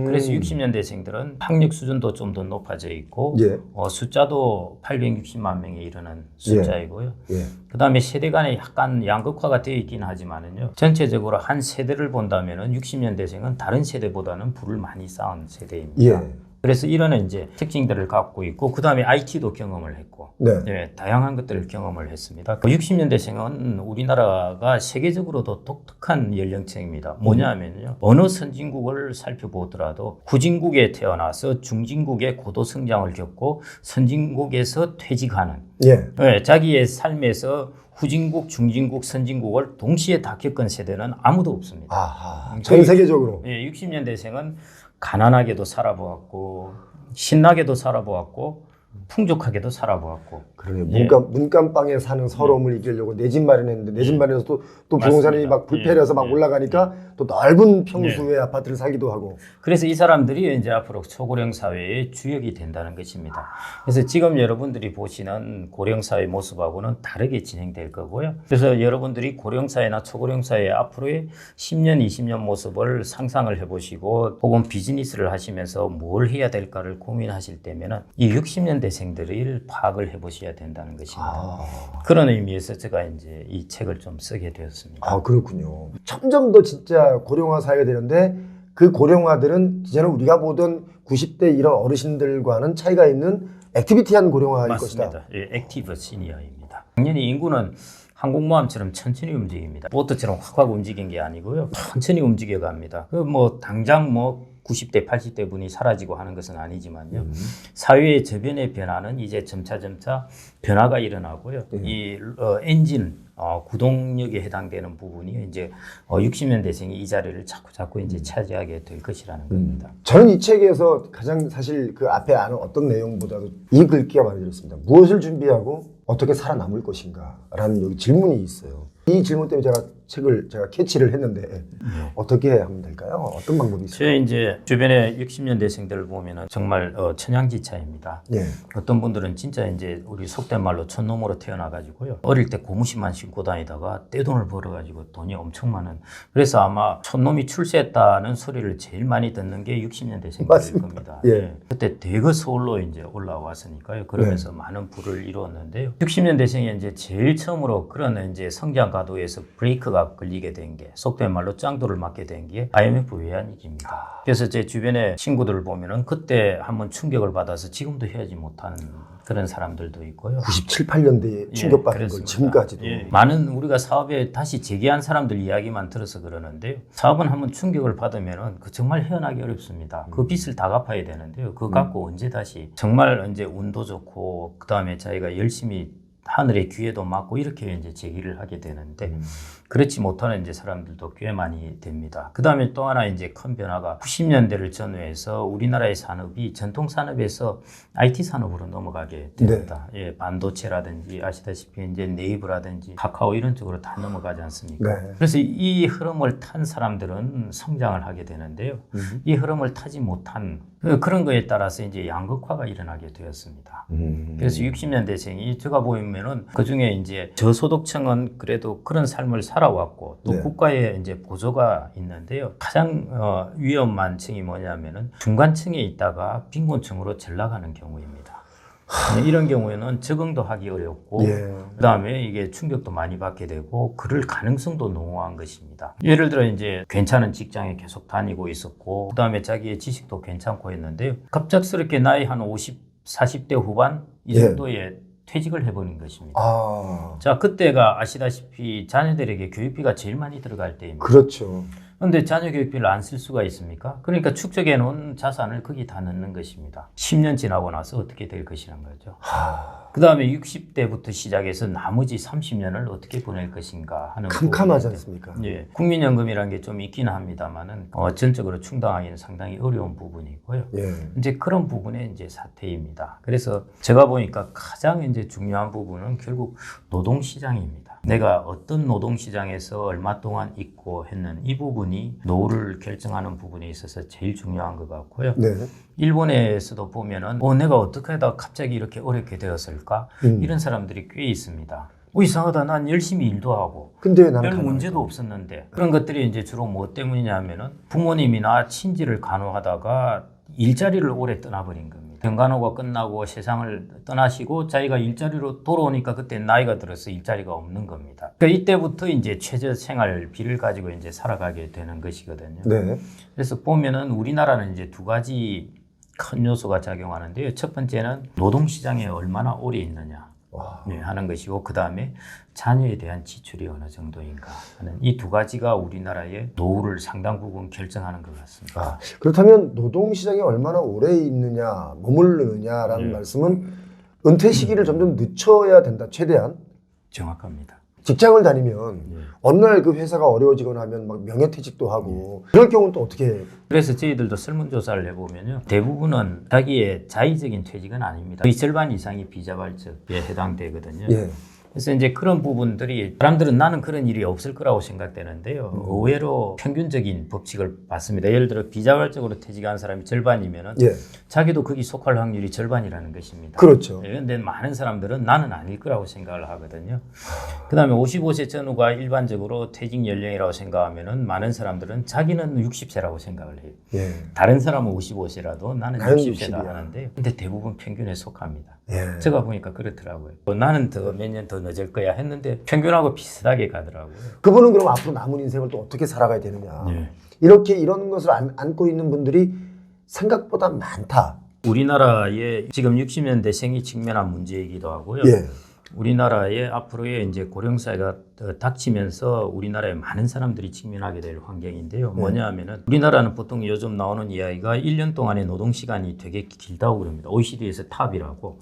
그래서 60년대생들은 학력 수준도 좀 더 높아져 있고 예. 숫자도 860만 명에 이르는 숫자이고요. 예. 그다음에 세대 간에 약간 양극화가 되어 있긴 하지만은요. 전체적으로 한 세대를 본다면은 60년대생은 다른 세대보다는 부를 많이 쌓은 세대입니다. 예. 그래서 이런 이제 특징들을 갖고 있고 그다음에 IT도 경험을 했고 네. 다양한 것들을 경험을 했습니다. 60년대생은 우리나라가 세계적으로도 독특한 연령층입니다. 뭐냐면요. 어느 선진국을 살펴보더라도 후진국에 태어나서 중진국의 고도 성장을 겪고 선진국에서 퇴직하는 자기의 삶에서 후진국, 중진국, 선진국을 동시에 다 겪은 세대는 아무도 없습니다. 아하, 전 세계적으로. 60년대생은 가난하게도 살아보았고 신나게도 살아보았고 풍족하게도 살아보았고. 그러네. 문감방에 사는 서러움을 이기려고 내 집 마련했는데 내 집 마련해서 또 부동산이 막 불패해서 막 올라가니까 또 넓은 평수의 아파트를 사기도 하고. 그래서 이 사람들이 이제 앞으로 초고령 사회의 주역이 된다는 것입니다. 그래서 지금 여러분들이 보시는 고령 사회 모습하고는 다르게 진행될 거고요. 그래서 여러분들이 고령 사회나 초고령 사회 앞으로의 10년, 20년 모습을 상상을 해보시고 혹은 비즈니스를 하시면서 뭘 해야 될까를 고민하실 때면은 이 60년대생들을 파악을 해보셔야 된다는 것입니다. 그런 의미에서 제가 이제 이 책을 좀 쓰게 되었습니다. 아, 그렇군요. 점점 더 진짜 고령화 사회가 되는데 그 고령화들은 이제는 우리가 보던 90대 이런 어르신들과는 차이가 있는 액티비티한 고령화일 맞습니다. 것이다. 예, 액티브 시니어입니다. 당연히 인구는 항공모함처럼 천천히 움직입니다. 보트처럼 확확 움직인 게 아니고요. 천천히 움직여 갑니다. 당장 90대, 80대 분이 사라지고 하는 것은 아니지만요. 사회의 저변의 변화는 이제 점차 변화가 일어나고요. 이 엔진, 구동력에 해당되는 부분이 이제 60년대생이 이 자리를 자꾸 이제 차지하게 될 것이라는 겁니다. 저는 이 책에서 가장 사실 그 앞에 아는 어떤 내용보다도 이 글귀가 많이 들었습니다. 무엇을 준비하고 어떻게 살아남을 것인가 라는 여기 질문이 있어요. 이 질문 때문에 제가 캐치를 했는데 어떻게 하면 될까요? 어떤 방법이 있을까요? 제 이제 주변에 60년대생들을 보면은 정말 천양지차입니다. 예. 어떤 분들은 진짜 이제 우리 속된 말로 촌놈으로 태어나가지고요. 어릴 때 고무신만 신고 다니다가 떼돈을 벌어가지고 돈이 엄청 많은. 그래서 아마 촌놈이 출세했다는 소리를 제일 많이 듣는 게 60년대생들일 겁니다. 예. 그때 대거 서울로 이제 올라왔으니까요. 그러면서 많은 부를 이루었는데요. 60년대생이 이제 제일 처음으로 그런 이제 성장 가도에서 브레이크가 걸리게 된 게 속된 말로 짱돌을 맞게 된 게 IMF 외환위기입니다. 그래서 제 주변의 친구들을 보면은 그때 한번 충격을 받아서 지금도 헤어지 못하는 그런 사람들도 있고요. 97, 8년대에 충격받은 걸 지금까지도. 많은 우리가 사업에 다시 재기한 사람들 이야기만 들어서 그러는데요. 사업은 한번 충격을 받으면은 정말 헤어나기 어렵습니다. 그 빚을 다 갚아야 되는데요. 그거 갖고 언제 다시 정말 언제 운도 좋고 그 다음에 자기가 열심히 하늘의 귀에도 맞고 이렇게 이제 제기를 하게 되는데 그렇지 못하는 이제 사람들도 꽤 많이 됩니다. 그 다음에 또 하나 이제 큰 변화가 90년대를 전후해서 우리나라의 산업이 전통 산업에서 IT 산업으로 넘어가게 됩니다. 예, 반도체라든지 아시다시피 이제 네이버라든지 카카오 이런 쪽으로 다 넘어가지 않습니까? 그래서 이 흐름을 탄 사람들은 성장을 하게 되는데요. 이 흐름을 타지 못한 그런 거에 따라서 이제 양극화가 일어나게 되었습니다. 그래서 60년대생이 제가 보면은 그 중에 이제 저소득층은 그래도 그런 삶을 살아왔고 또 국가의 이제 보조가 있는데요. 가장 위험한 층이 뭐냐면은 중간층에 있다가 빈곤층으로 전락하는 경우입니다. 이런 경우에는 적응도 하기 어렵고 그다음에 이게 충격도 많이 받게 되고 그럴 가능성도 농후한 것입니다. 예를 들어 이제 괜찮은 직장에 계속 다니고 있었고 그다음에 자기의 지식도 괜찮고 했는데요. 갑작스럽게 나이 한 40대 후반 이 정도에 퇴직을 해버린 것입니다. 자, 그때가 아시다시피 자녀들에게 교육비가 제일 많이 들어갈 때입니다. 그렇죠. 그런데 자녀 교육비를 안 쓸 수가 있습니까? 그러니까 축적해 놓은 자산을 거기 다 넣는 것입니다. 10년 지나고 나서 어떻게 될 것이란 거죠. 그 다음에 60대부터 시작해서 나머지 30년을 어떻게 보낼 것인가 하는 캄캄하지 않습니까? 예, 국민연금이라는 게 좀 있긴 합니다만은 전적으로 충당하기는 상당히 어려운 부분이고요. 이제 그런 부분의 이제 사태입니다. 그래서 제가 보니까 가장 이제 중요한 부분은 결국 노동시장입니다. 내가 어떤 노동시장에서 얼마 동안 있고 했는 이 부분이 노후를 결정하는 부분에 있어서 제일 중요한 것 같고요. 일본에서도 보면은 내가 어떻게 하다가 갑자기 이렇게 어렵게 되었을까? 이런 사람들이 꽤 있습니다. 이상하다. 난 열심히 일도 하고 근데 왜 나는 별 문제도 없었는데 그런 것들이 이제 주로 뭐 때문이냐면은 부모님이나 친지를 간호하다가 일자리를 오래 떠나버린 겁니다. 병간호가 끝나고 세상을 떠나시고 자기가 일자리로 돌아오니까 그때 나이가 들어서 일자리가 없는 겁니다. 그러니까 이때부터 이제 최저 생활비를 가지고 이제 살아가게 되는 것이거든요. 네. 그래서 보면은 우리나라는 이제 두 가지 큰 요소가 작용하는데요. 첫 번째는 노동시장에 얼마나 오래 있느냐 네, 하는 것이고, 그 다음에 자녀에 대한 지출이 어느 정도인가 하는 이 두 가지가 우리나라의 노후를 상당 부분 결정하는 것 같습니다. 그렇다면 노동시장에 얼마나 오래 있느냐, 머무르느냐라는 말씀은 은퇴 시기를 점점 늦춰야 된다, 최대한? 정확합니다. 직장을 다니면 어느 날 그 회사가 어려워지거나 하면 막 명예퇴직도 하고 그럴 경우는 또 어떻게 해요? 그래서 저희들도 설문조사를 해보면요, 대부분은 자기의 자의적인 퇴직은 아닙니다. 거의 절반 이상이 비자발적에 해당되거든요. 예. 그래서 이제 그런 부분들이 사람들은 나는 그런 일이 없을 거라고 생각되는데요. 의외로 평균적인 법칙을 봤습니다. 예를 들어 비자발적으로 퇴직한 사람이 절반이면은 자기도 거기 속할 확률이 절반이라는 것입니다. 그렇죠. 그런데 많은 사람들은 나는 아닐 거라고 생각을 하거든요. 그다음에 55세 전후가 일반적으로 퇴직 연령이라고 생각하면은 많은 사람들은 자기는 60세라고 생각을 해요. 다른 사람은 55세라도 나는 60세다 하는데, 근데 대부분 평균에 속합니다. 제가 보니까 그렇더라고요. 나는 더 몇 년 더 늦을 거야 했는데 평균하고 비슷하게 가더라고요. 그분은 그럼 앞으로 남은 인생을 또 어떻게 살아가야 되느냐. 이렇게 이런 것을 안고 있는 분들이 생각보다 많다. 우리나라의 지금 60년대 생이 직면한 문제이기도 하고요. 우리나라의 앞으로의 이제 고령사회가 닥치면서 우리나라에 많은 사람들이 직면하게 될 환경인데요. 뭐냐 하면은 우리나라는 보통 요즘 나오는 이야기가 1년 동안의 노동시간이 되게 길다고 그럽니다. OECD에서 탑이라고.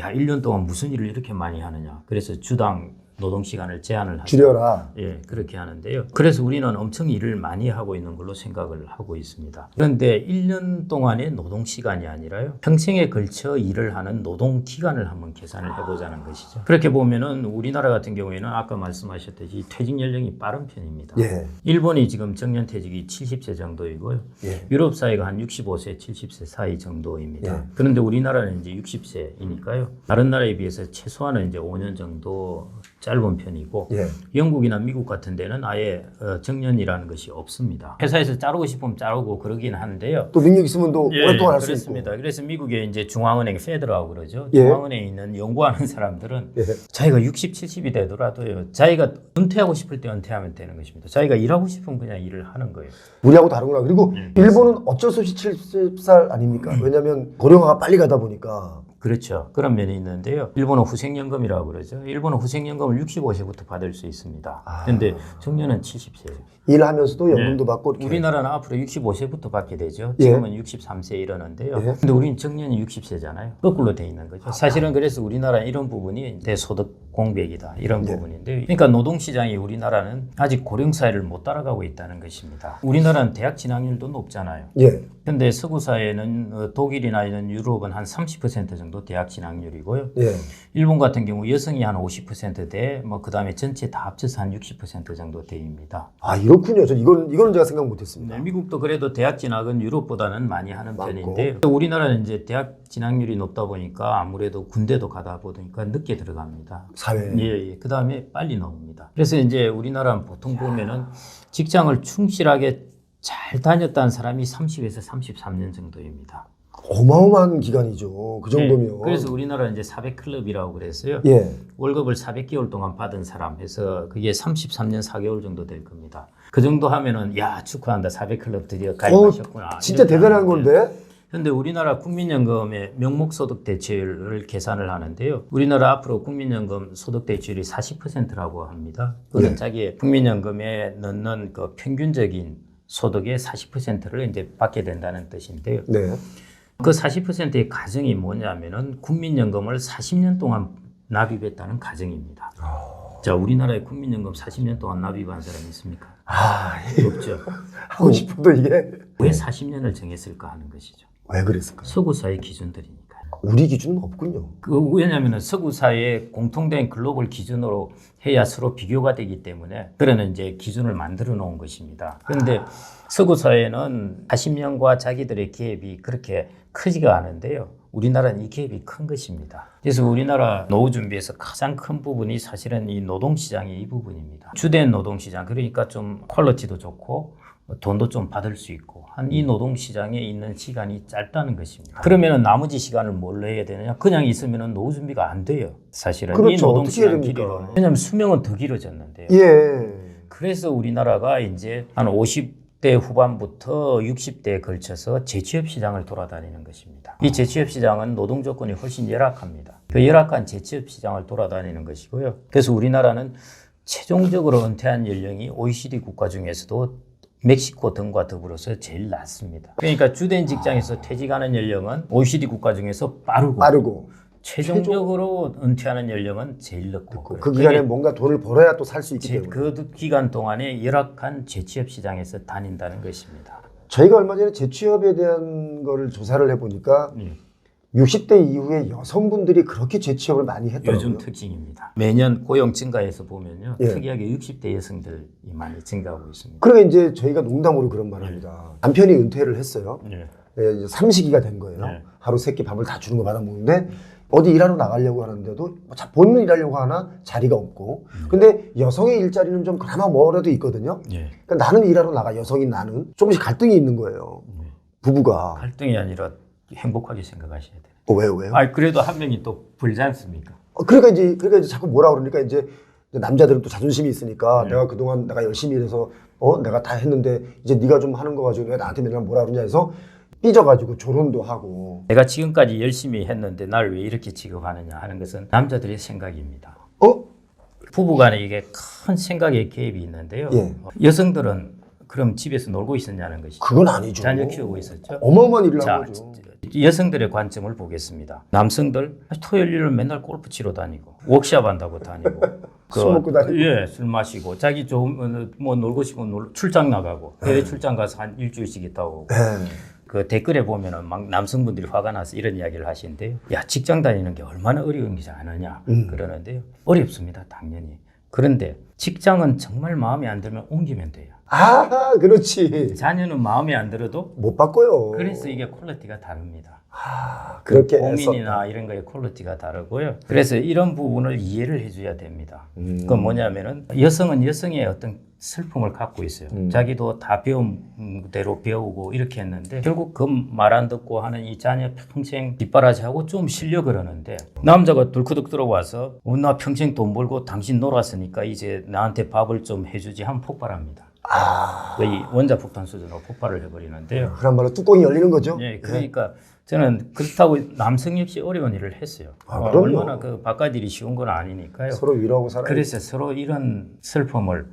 야, 1년 동안 무슨 일을 이렇게 많이 하느냐. 그래서 주당 노동시간을 제한을 하죠. 줄여라. 예, 그렇게 하는데요. 그래서 우리는 엄청 일을 많이 하고 있는 걸로 생각을 하고 있습니다. 그런데 1년 동안의 노동시간이 아니라요, 평생에 걸쳐 일을 하는 노동기간을 한번 계산을 해보자는 것이죠. 그렇게 보면은 우리나라 같은 경우에는 아까 말씀하셨듯이 퇴직 연령이 빠른 편입니다. 일본이 지금 정년퇴직이 70세 정도이고요. 유럽 사회가 한 65세, 70세 사이 정도입니다. 그런데 우리나라는 이제 60세이니까요. 다른 나라에 비해서 최소한은 이제 5년 정도 짧은 편이고, 영국이나 미국 같은 데는 아예 정년이라는 것이 없습니다. 회사에서 자르고 싶으면 자르고 그러긴 하는데요. 또 능력 있으면 또 오랫동안 할 수 있고. 그렇습니다. 그래서 미국의 이제 중앙은행 페드라고 그러죠. 중앙은행에 있는 연구하는 사람들은 자기가 60, 70이 되더라도요, 자기가 은퇴하고 싶을 때 은퇴하면 되는 것입니다. 자기가 일하고 싶으면 그냥 일을 하는 거예요. 우리하고 다르구나. 그리고 일본은 어쩔 수 없이 70살 아닙니까? 왜냐하면 고령화가 빨리 가다 보니까. 그렇죠. 그런 면이 있는데요. 일본은 후생연금이라고 그러죠. 일본은 후생연금을 65세부터 받을 수 있습니다. 그런데 정년은 70세예요. 일하면서도 연금도 받고 이렇게. 우리나라는 앞으로 65세부터 받게 되죠. 지금은 63세에 이르는데요. 근데 우리는 정년이 60세잖아요. 거꾸로 돼 있는 거죠. 사실은 그래서 우리나라는 이런 부분이 대소득 공백이다, 이런 부분인데, 그러니까 노동시장이 우리나라는 아직 고령사회를 못 따라가고 있다는 것입니다. 우리나라는 대학 진학률도 높잖아요. 그런데 서구 사회는 독일이나 이런 유럽은 한 30% 정도 대학 진학률이고요. 일본 같은 경우 여성이 한 50%대, 뭐 그다음에 전체 다 합쳐서 한 60% 정도 대입니다. 이렇군요. 저 이거는 제가 생각 못했습니다. 미국도 그래도 대학 진학은 유럽보다는 많이 하는 편인데, 우리나라는 이제 대학 진학률이 높다 보니까 아무래도 군대도 가다 보니까 늦게 들어갑니다. 사회. 그다음에 빨리 나옵니다. 그래서 이제 우리나라는 보통 보면은 직장을 충실하게 잘 다녔다는 사람이 30에서 33년 정도입니다. 어마어마한 기간이죠. 그 정도면. 그래서 우리나라는 이제 400클럽이라고 그랬어요. 월급을 400개월 동안 받은 사람 해서 그게 33년 4개월 정도 될 겁니다. 그 정도 하면은 야, 축하한다. 400클럽 드디어 가입하셨구나. 진짜 대단한 건데. 그런데 우리나라 국민연금의 명목소득 대체율을 계산을 하는데요. 우리나라 앞으로 국민연금 소득 대체율이 40%라고 합니다. 그건 자기의 국민연금에 넣는 그 평균적인 소득의 40%를 이제 받게 된다는 뜻인데요. 그 40%의 가정이 뭐냐면은 국민연금을 40년 동안 납입했다는 가정입니다. 자, 우리나라에 국민연금 40년 동안 납입한 사람이 있습니까? 없죠. 하고 싶어도 이게 왜 40년을 정했을까 하는 것이죠. 왜 그랬을까요? 서구 사회 기준들이니까요. 우리 기준은 없군요. 왜냐하면 서구 사회의 공통된 글로벌 기준으로 해야 서로 비교가 되기 때문에 그러는 이제 기준을 만들어 놓은 것입니다. 그런데 서구 사회는 40년과 자기들의 갭이 그렇게 크지가 않은데요. 우리나라는 이 갭이 큰 것입니다. 그래서 우리나라 노후 준비에서 가장 큰 부분이 사실은 이 노동시장의 이 부분입니다. 주된 노동시장, 그러니까 좀 퀄리티도 좋고 돈도 좀 받을 수 있고 한 이 노동시장에 있는 시간이 짧다는 것입니다. 그러면 나머지 시간을 뭘로 해야 되느냐? 그냥 있으면 노후 준비가 안 돼요. 사실은 그렇죠. 이 노동시장 어떻게 해야 됩니까? 길이로는. 왜냐하면 수명은 더 길어졌는데요. 예. 그래서 우리나라가 이제 한 50대 후반부터 60대에 걸쳐서 재취업 시장을 돌아다니는 것입니다. 이 재취업 시장은 노동 조건이 훨씬 열악합니다. 그 열악한 재취업 시장을 돌아다니는 것이고요. 그래서 우리나라는 최종적으로 은퇴한 연령이 OECD 국가 중에서도 멕시코 등과 더불어서 제일 낮습니다. 그러니까 주된 직장에서 퇴직하는 연령은 OECD 국가 중에서 빠르고 최종적으로 은퇴하는 연령은 제일 높고 그 기간에 뭔가 돈을 벌어야 또 살 수 있기 때문에 그 기간 동안에 열악한 재취업 시장에서 다닌다는 것입니다. 저희가 얼마 전에 재취업에 대한 거를 조사를 해보니까 60대 이후에 여성분들이 그렇게 재취업을 많이 했더라고요. 요즘 특징입니다. 매년 고용 증가에서 보면요. 예. 특이하게 60대 여성들이 많이 증가하고 있습니다. 그러니까 이제 저희가 농담으로 그런 말을 합니다. 남편이 은퇴를 했어요. 예. 예, 이제 삼식이가 된 거예요. 네. 하루 3끼 밥을 다 주는 거 받아 먹는데 어디 일하러 나가려고 하는데도 본인은 일하려고 하나 자리가 없고 근데 여성의 일자리는 좀 그나마 뭐라도 있거든요. 예. 그러니까 나는 일하러 나가 여성인 나는 조금씩 갈등이 있는 거예요. 부부가. 갈등이 아니라 행복하게 생각하셔야 돼요. 왜요? 그래도 한 명이 또 불지 않습니까? 그러니까 이제 자꾸 뭐라 그러니까 이제 남자들은 또 자존심이 있으니까 내가 그동안 내가 열심히 일해서 내가 다 했는데 이제 네가 좀 하는 거 가지고 내가 나한테 맨날 뭐라 그러냐 해서 삐져가지고 조론도 하고. 내가 지금까지 열심히 했는데 날 왜 이렇게 취급하느냐 하는 것은 남자들의 생각입니다. 부부간에 이게 큰 생각의 갭이 있는데요. 예. 여성들은 그럼 집에서 놀고 있었냐는 것이죠. 그건 아니죠. 자녀 키우고 있었죠. 어마어마한 일을 자, 한 거죠. 여성들의 관점을 보겠습니다. 남성들 토요일 일요일 맨날 골프 치러 다니고 워크샵 한다고 다니고 술 먹고 다니고. 예, 술 마시고 자기 좀 뭐 놀고 싶으면 출장 나가고 해외 출장 가서 한 일주일씩 있다 오고. 그 댓글에 보면은 막 남성분들이 화가 나서 이런 이야기를 하시는데요. 야, 직장 다니는 게 얼마나 어려운 게 아느냐 그러는데요. 어렵습니다, 당연히. 그런데 직장은 정말 마음에 안 들면 옮기면 돼요. 아, 그렇지. 자녀는 마음에 안 들어도 못 바꿔요. 그래서 이게 퀄리티가 다릅니다. 그렇게 고민이나 이런 거의 퀄리티가 다르고요. 그래서 이런 부분을 이해를 해줘야 됩니다. 그건 뭐냐면은 여성은 여성의 어떤 슬픔을 갖고 있어요. 자기도 다 배운 대로 배우고 이렇게 했는데 결국 그 말 안 듣고 하는 이 자녀 평생 뒷바라지하고 좀 실려 그러는데 남자가 덜커덕 들어와서 나 평생 돈 벌고 당신 놀았으니까 이제 나한테 밥을 좀 해주지 하면 폭발합니다. 거의 원자폭탄 수준으로 폭발을 해버리는데요. 그런 말로 뚜껑이 열리는 거죠. 예, 그러니까 저는 그렇다고 남성 역시 어려운 일을 했어요. 그럼요. 얼마나 그 바깥 일이 쉬운 건 아니니까요. 서로 위로하고 살아야 그래서 서로 이런 슬픔을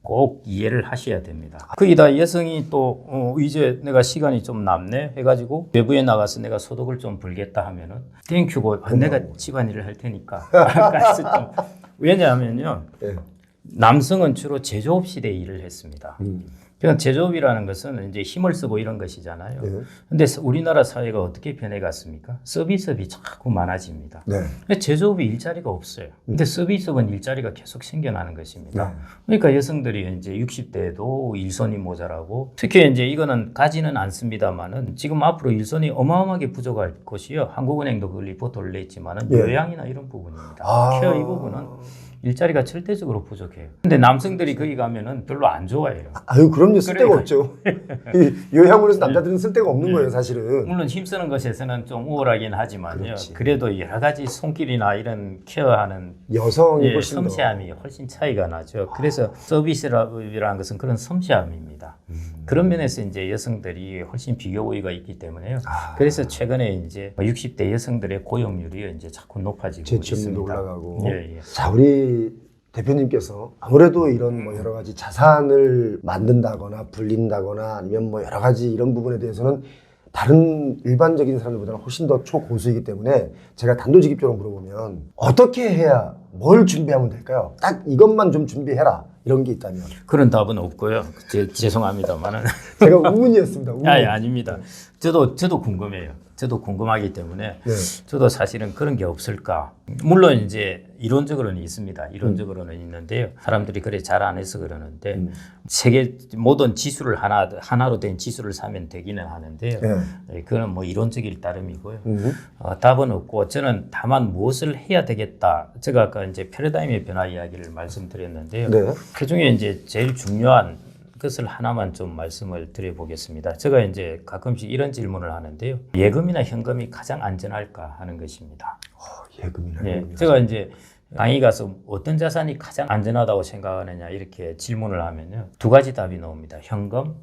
꼭 이해를 하셔야 됩니다. 거기다 여성이 또 이제 내가 시간이 좀 남네 해가지고 외부에 나가서 내가 소득을 좀 벌겠다 하면은 땡큐고 내가 집안일을 할 테니까. 그래서 좀 왜냐하면요. 예. 남성은 주로 제조업 시대에 일을 했습니다. 그러니까 제조업이라는 것은 이제 힘을 쓰고 이런 것이잖아요. 근데 우리나라 사회가 어떻게 변해갔습니까? 서비스업이 자꾸 많아집니다. 네. 제조업이 일자리가 없어요. 근데 서비스업은 일자리가 계속 생겨나는 것입니다. 그러니까 여성들이 이제 60대에도 일손이 모자라고 특히 이제 이거는 가지는 않습니다만은 지금 앞으로 일손이 어마어마하게 부족할 것이요. 한국은행도 그 리포트를 냈지만은 요양이나 이런 부분입니다. 케어 이 부분은 일자리가 절대적으로 부족해요. 근데 남성들이 거기 가면은 별로 안 좋아해요. 아유, 그럼요. 쓸데가 그러니까. 없죠. 이 요양원에서 남자들은 쓸데가 없는 거예요, 사실은. 물론 힘쓰는 것에서는 좀 우월하긴 하지만요. 그렇지. 그래도 여러 가지 손길이나 이런 케어하는 여성이 훨씬 더. 섬세함이 훨씬 차이가 나죠. 그래서 서비스라는 것은 그런 섬세함입니다. 그런 면에서 이제 여성들이 훨씬 비교 우위가 있기 때문에요. 그래서 최근에 이제 60대 여성들의 고용률이 이제 자꾸 높아지고 재취업률도 있습니다. 올라가고. 예. 자, 우리 대표님께서 아무래도 이런 뭐 여러 가지 자산을 만든다거나 불린다거나 아니면 뭐 여러 가지 이런 부분에 대해서는 다른 일반적인 사람들보다는 훨씬 더 초고수이기 때문에 제가 단도직입적으로 물어보면 어떻게 해야 뭘 준비하면 될까요? 딱 이것만 좀 준비해라 이런 게 있다면. 그런 답은 없고요. 죄송합니다만은 제가 우문이었습니다. 우문. 아닙니다. 저도 궁금해요. 저도 궁금하기 때문에 네. 저도 사실은 그런 게 없을까. 물론 이제 이론적으로는 있습니다. 이론적으로는 있는데요. 사람들이 그래 잘 안 해서 그러는데 세계 모든 지수를 하나로 된 지수를 사면 되기는 하는데요. 그거는 뭐 이론적일 따름이고요. 답은 없고 저는 다만 무엇을 해야 되겠다. 제가 아까 이제 패러다임의 변화 이야기를 말씀드렸는데요. 네. 그 중에 이제 제일 중요한 것을 하나만 좀 말씀을 드려보겠습니다. 제가 이제 가끔씩 이런 질문을 하는데요. 예금이나 현금이 가장 안전할까 하는 것입니다. 예금이나 예, 현금이나. 제가 이제 강의 가서 어떤 자산이 가장 안전하다고 생각하느냐 이렇게 질문을 하면요. 두 가지 답이 나옵니다. 현금,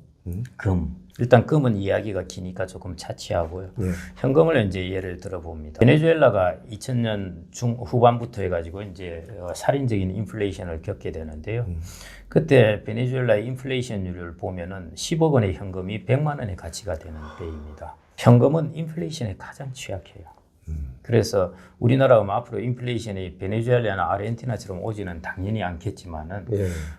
금. 일단 금은 이야기가 기니까 조금 차치하고요. 현금을 이제 예를 들어봅니다. 베네수엘라가 2000년 후반부터 해가지고 이제 살인적인 인플레이션을 겪게 되는데요. 그때 베네수엘라의 인플레이션율을 보면은 10억 원의 현금이 100만 원의 가치가 되는 때입니다. 현금은 인플레이션에 가장 취약해요. 그래서 우리나라가 앞으로 인플레이션이 베네수엘라나 아르헨티나처럼 오지는 당연히 않겠지만은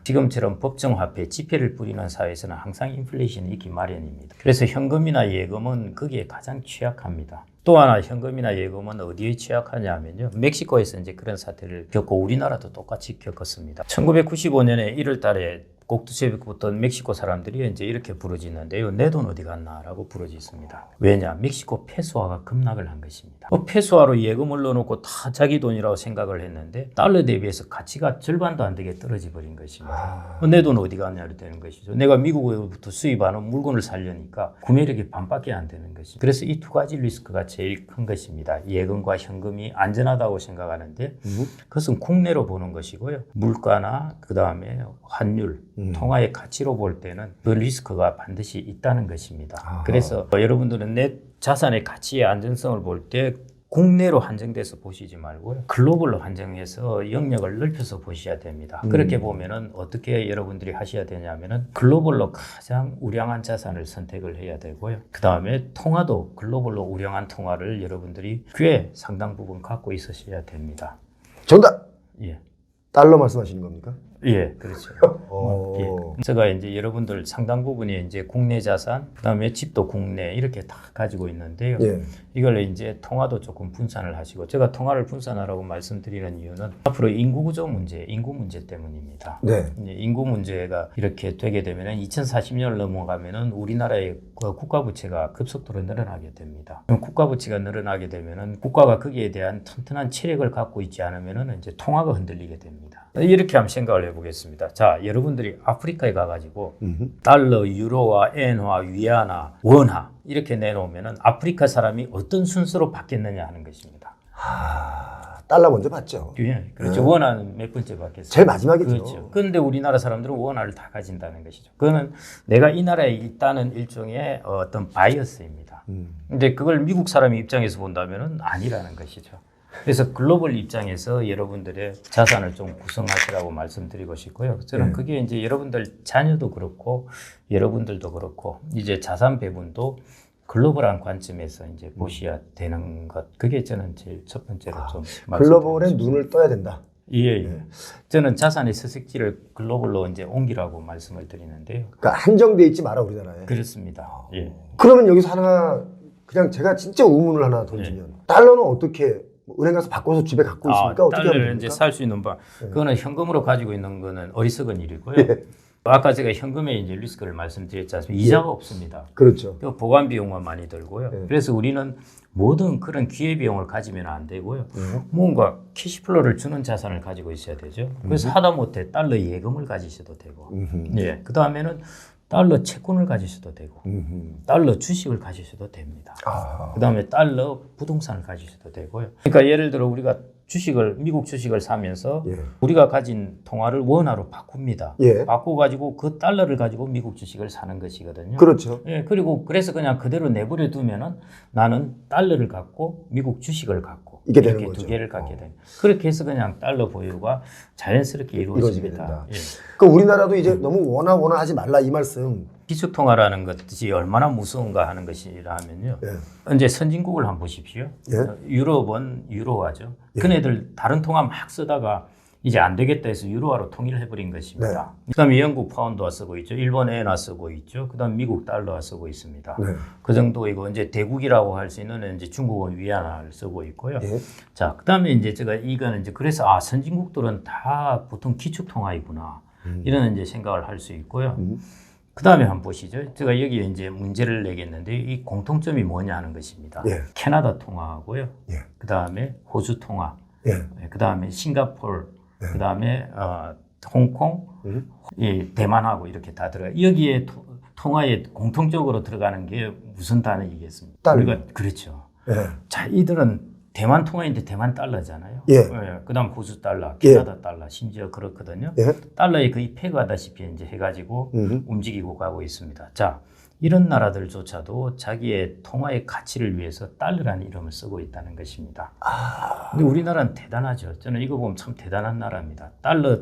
지금처럼 법정화폐 지폐를 뿌리는 사회에서는 항상 인플레이션이 있기 마련입니다. 그래서 현금이나 예금은 거기에 가장 취약합니다. 또 하나 현금이나 예금은 어디에 취약하냐면요. 멕시코에서 이제 그런 사태를 겪고 우리나라도 똑같이 겪었습니다. 1995년에 1월 달에 꼭두새벽부터 멕시코 사람들이 이제 이렇게 부르짖는데요. 내 돈 어디 갔나라고 부르짖습니다. 왜냐? 멕시코 페소화가 급락을 한 것입니다. 페소화로 예금을 넣어놓고 다 자기 돈이라고 생각을 했는데 달러 대비해서 가치가 절반도 안 되게 떨어져 버린 것입니다. 내 돈 어디 갔냐로 되는 것이죠. 내가 미국으로부터 수입하는 물건을 사려니까 구매력이 반밖에 안 되는 것입니다. 그래서 이 두 가지 리스크가 제일 큰 것입니다. 예금과 현금이 안전하다고 생각하는데 그것은 국내로 보는 것이고요. 물가나 그 다음에 환율, 통화의 가치로 볼 때는 그 리스크가 반드시 있다는 것입니다. 그래서 여러분들은 내 자산의 가치의 안전성을 볼 때 국내로 한정돼서 보시지 말고요. 글로벌로 한정해서 영역을 넓혀서 보셔야 됩니다. 그렇게 보면은 어떻게 여러분들이 하셔야 되냐면은 글로벌로 가장 우량한 자산을 선택을 해야 되고요. 그 다음에 통화도 글로벌로 우량한 통화를 여러분들이 꽤 상당 부분 갖고 있으셔야 됩니다. 정답! 예. 달러 말씀하시는 겁니까? 예, 그렇죠. 예. 제가 이제 여러분들 상당 부분이 이제 국내 자산, 그다음에 집도 국내 이렇게 다 가지고 있는데요. 이걸 이제 통화도 조금 분산을 하시고, 제가 통화를 분산하라고 말씀드리는 이유는 앞으로 인구 구조 문제, 인구 문제 때문입니다. 인구 문제가 이렇게 되게 되면은 2040년을 넘어가면은 우리나라의 국가 부채가 급속도로 늘어나게 됩니다. 그럼 국가 부채가 늘어나게 되면은 국가가 거기에 대한 튼튼한 체력을 갖고 있지 않으면은 이제 통화가 흔들리게 됩니다. 이렇게 한번 생각을 해보겠습니다. 자, 여러분들이 아프리카에 가가지고 달러, 유로화, 엔화, 위안화, 원화 이렇게 내놓으면은 아프리카 사람이 어떤 순서로 받겠느냐 하는 것입니다. 달러 먼저 받죠. 예, 그렇죠. 원화는 몇 번째 받겠어요? 제일 마지막이죠. 그렇죠. 그런데 우리나라 사람들은 원화를 다 가진다는 것이죠. 그거는 내가 이 나라에 있다는 일종의 어떤 바이어스입니다. 근데 그걸 미국 사람의 입장에서 본다면은 아니라는 것이죠. 그래서 글로벌 입장에서 여러분들의 자산을 좀 구성하시라고 말씀드리고 싶고요. 저는 그게 이제 여러분들 자녀도 그렇고 여러분들도 그렇고 이제 자산 배분도 글로벌한 관점에서 이제 보셔야 되는 것. 그게 저는 제일 첫 번째로 좀 글로벌에 눈을 떠야 된다. 예. 저는 자산의 서식지를 글로벌로 이제 옮기라고 말씀을 드리는데요. 그러니까 한정돼 있지 마라 우리나라에. 그렇습니다. 예. 그러면 여기서 하나 그냥 제가 진짜 의문을 하나 던지면 달러는 어떻게 은행 가서 바꿔서 집에 갖고 있습니까? 어떻게 하면 달러를 이제 살 수 있는 방, 그거는 현금으로 가지고 있는 거는 어리석은 일이고요. 아까 제가 현금의 이제 리스크를 말씀드렸지 않습니까? 이자가 없습니다. 그렇죠. 보관 비용만 많이 들고요. 그래서 우리는 모든 그런 기회 비용을 가지면 안 되고요. 뭔가 캐시플로우를 주는 자산을 가지고 있어야 되죠. 그래서 하다못해 달러 예금을 가지셔도 되고, 예, 그 다음에는 달러 채권을 가지셔도 되고, 달러 주식을 가지셔도 됩니다. 그 다음에 달러 부동산을 가지셔도 되고요. 그러니까 예를 들어 우리가 미국 주식을 사면서 우리가 가진 통화를 원화로 바꿉니다. 바꿔가지고 그 달러를 가지고 미국 주식을 사는 것이거든요. 그렇죠. 예, 그리고 그래서 그냥 그대로 내버려 두면은 나는 달러를 갖고 미국 주식을 갖고 이렇게 두 개를 갖게 됩니다. 그렇게 해서 그냥 달러 보유가 자연스럽게 이루어집니다. 예. 그 우리나라도 이제 너무 원화 하지 말라 이 말씀. 기축통화라는 것이 얼마나 무서운가 하는 것이라면요. 이제 선진국을 한번 보십시오. 유럽은 유로화죠. 그네들 다른 통화 막 쓰다가 이제 안 되겠다 해서 유로화로 통일해버린 것입니다. 그다음에 영국 파운드화 쓰고 있죠. 일본 엔화 쓰고 있죠. 그다음 미국 달러화 쓰고 있습니다. 네. 그 정도이고 이제 대국이라고 할 수 있는 이제 중국은 위안화를 쓰고 있고요. 예. 자, 그다음에 이제 제가 이거는 이제 그래서 선진국들은 다 보통 기축통화이구나 이런 이제 생각을 할 수 있고요. 그다음에 한번 보시죠. 제가 여기에 이제 문제를 내겠는데 이 공통점이 뭐냐 하는 것입니다. 예. 캐나다 통화하고요. 예. 그다음에 호주 통화. 예. 그다음에 싱가포르. 그다음에 홍콩, 이 대만하고 이렇게 다 들어가. 여기에 통화에 공통적으로 들어가는 게 무슨 단어이겠습니까? 달러. 우리가 그렇죠. 예. 자, 이들은 대만 통화인데 대만 달러잖아요. 예. 그다음 호주 달러, 캐나다 달러, 심지어 그렇거든요. 예. 달러에 거의 패가다시피 이제 해가지고 움직이고 가고 있습니다. 자, 이런 나라들조차도 자기의 통화의 가치를 위해서 달러라는 이름을 쓰고 있다는 것입니다. 근데 우리나라는 대단하죠. 저는 이거 보면 참 대단한 나라입니다.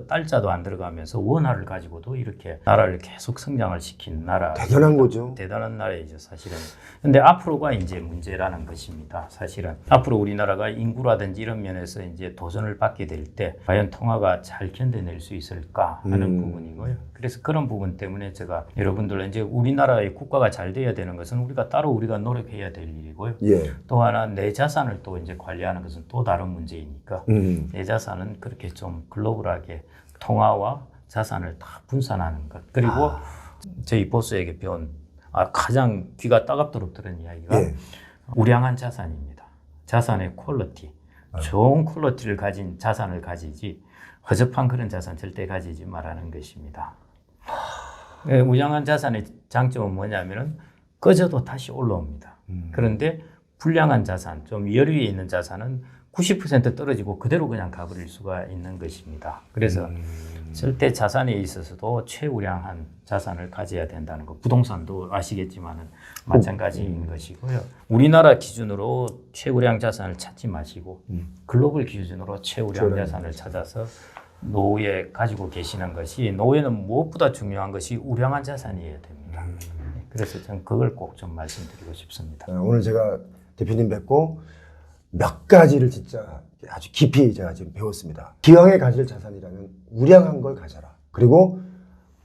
달자도 안 들어가면서 원화를 가지고도 이렇게 나라를 계속 성장을 시킨 나라. 대단한 거죠. 대단한 나라이죠, 사실은. 근데 앞으로가 이제 문제라는 것입니다. 사실은 앞으로 우리나라가 인구라든지 이런 면에서 이제 도전을 받게 될 때 과연 통화가 잘 견뎌낼 수 있을까 하는 부분이고요. 그래서 그런 부분 때문에 제가 여러분들 이제 우리나라의 국가가 잘 돼야 되는 것은 우리가 노력해야 될 일이고요. 예. 또 하나 내 자산을 또 이제 관리하는 것은 또 다른 문제이니까 내 자산은 그렇게 좀 글로벌하게 통화와 자산을 다 분산하는 것. 그리고 저희 보스에게 배운 가장 귀가 따갑도록 들은 이야기가 예. 우량한 자산입니다. 자산의 퀄리티. 좋은 퀄리티를 가진 자산을 가지지 허접한 그런 자산 절대 가지지 말라는 것입니다. 우량한 자산의 장점은 뭐냐면은 꺼져도 다시 올라옵니다. 그런데 불량한 자산, 좀 여유에 있는 자산은 90% 떨어지고 그대로 그냥 가버릴 수가 있는 것입니다. 그래서 절대 자산에 있어서도 최우량한 자산을 가져야 된다는 것. 부동산도 아시겠지만은 마찬가지인 것이고요. 우리나라 기준으로 최우량 자산을 찾지 마시고 글로벌 기준으로 최우량 자산을 찾아서 노후에 가지고 계시는 것이, 노후에는 무엇보다 중요한 것이 우량한 자산이어야 됩니다. 그래서 저는 그걸 꼭 좀 말씀드리고 싶습니다. 오늘 제가 대표님 뵙고 몇 가지를 진짜 아주 깊이 제가 지금 배웠습니다. 기왕에 가질 자산이라면 우량한 걸 가져라. 그리고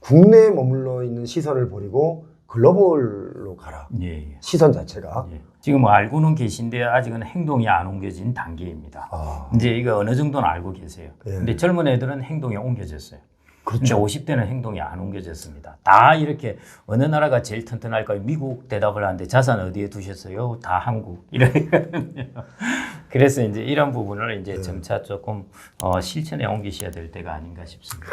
국내에 머물러 있는 시선을 버리고 글로벌로 가라. 예. 시선 자체가. 예. 지금 알고는 계신데 아직은 행동이 안 옮겨진 단계입니다. 이제 이거 어느 정도는 알고 계세요. 예. 근데 젊은 애들은 행동이 옮겨졌어요. 그렇죠. 근데 50대는 행동이 안 옮겨졌습니다. 다 이렇게 어느 나라가 제일 튼튼할까요? 미국 대답을 하는데 자산 어디에 두셨어요? 다 한국. 이러거든요. 그래서 이제 이런 부분을 이제 점차 조금 실천에 옮기셔야 될 때가 아닌가 싶습니다.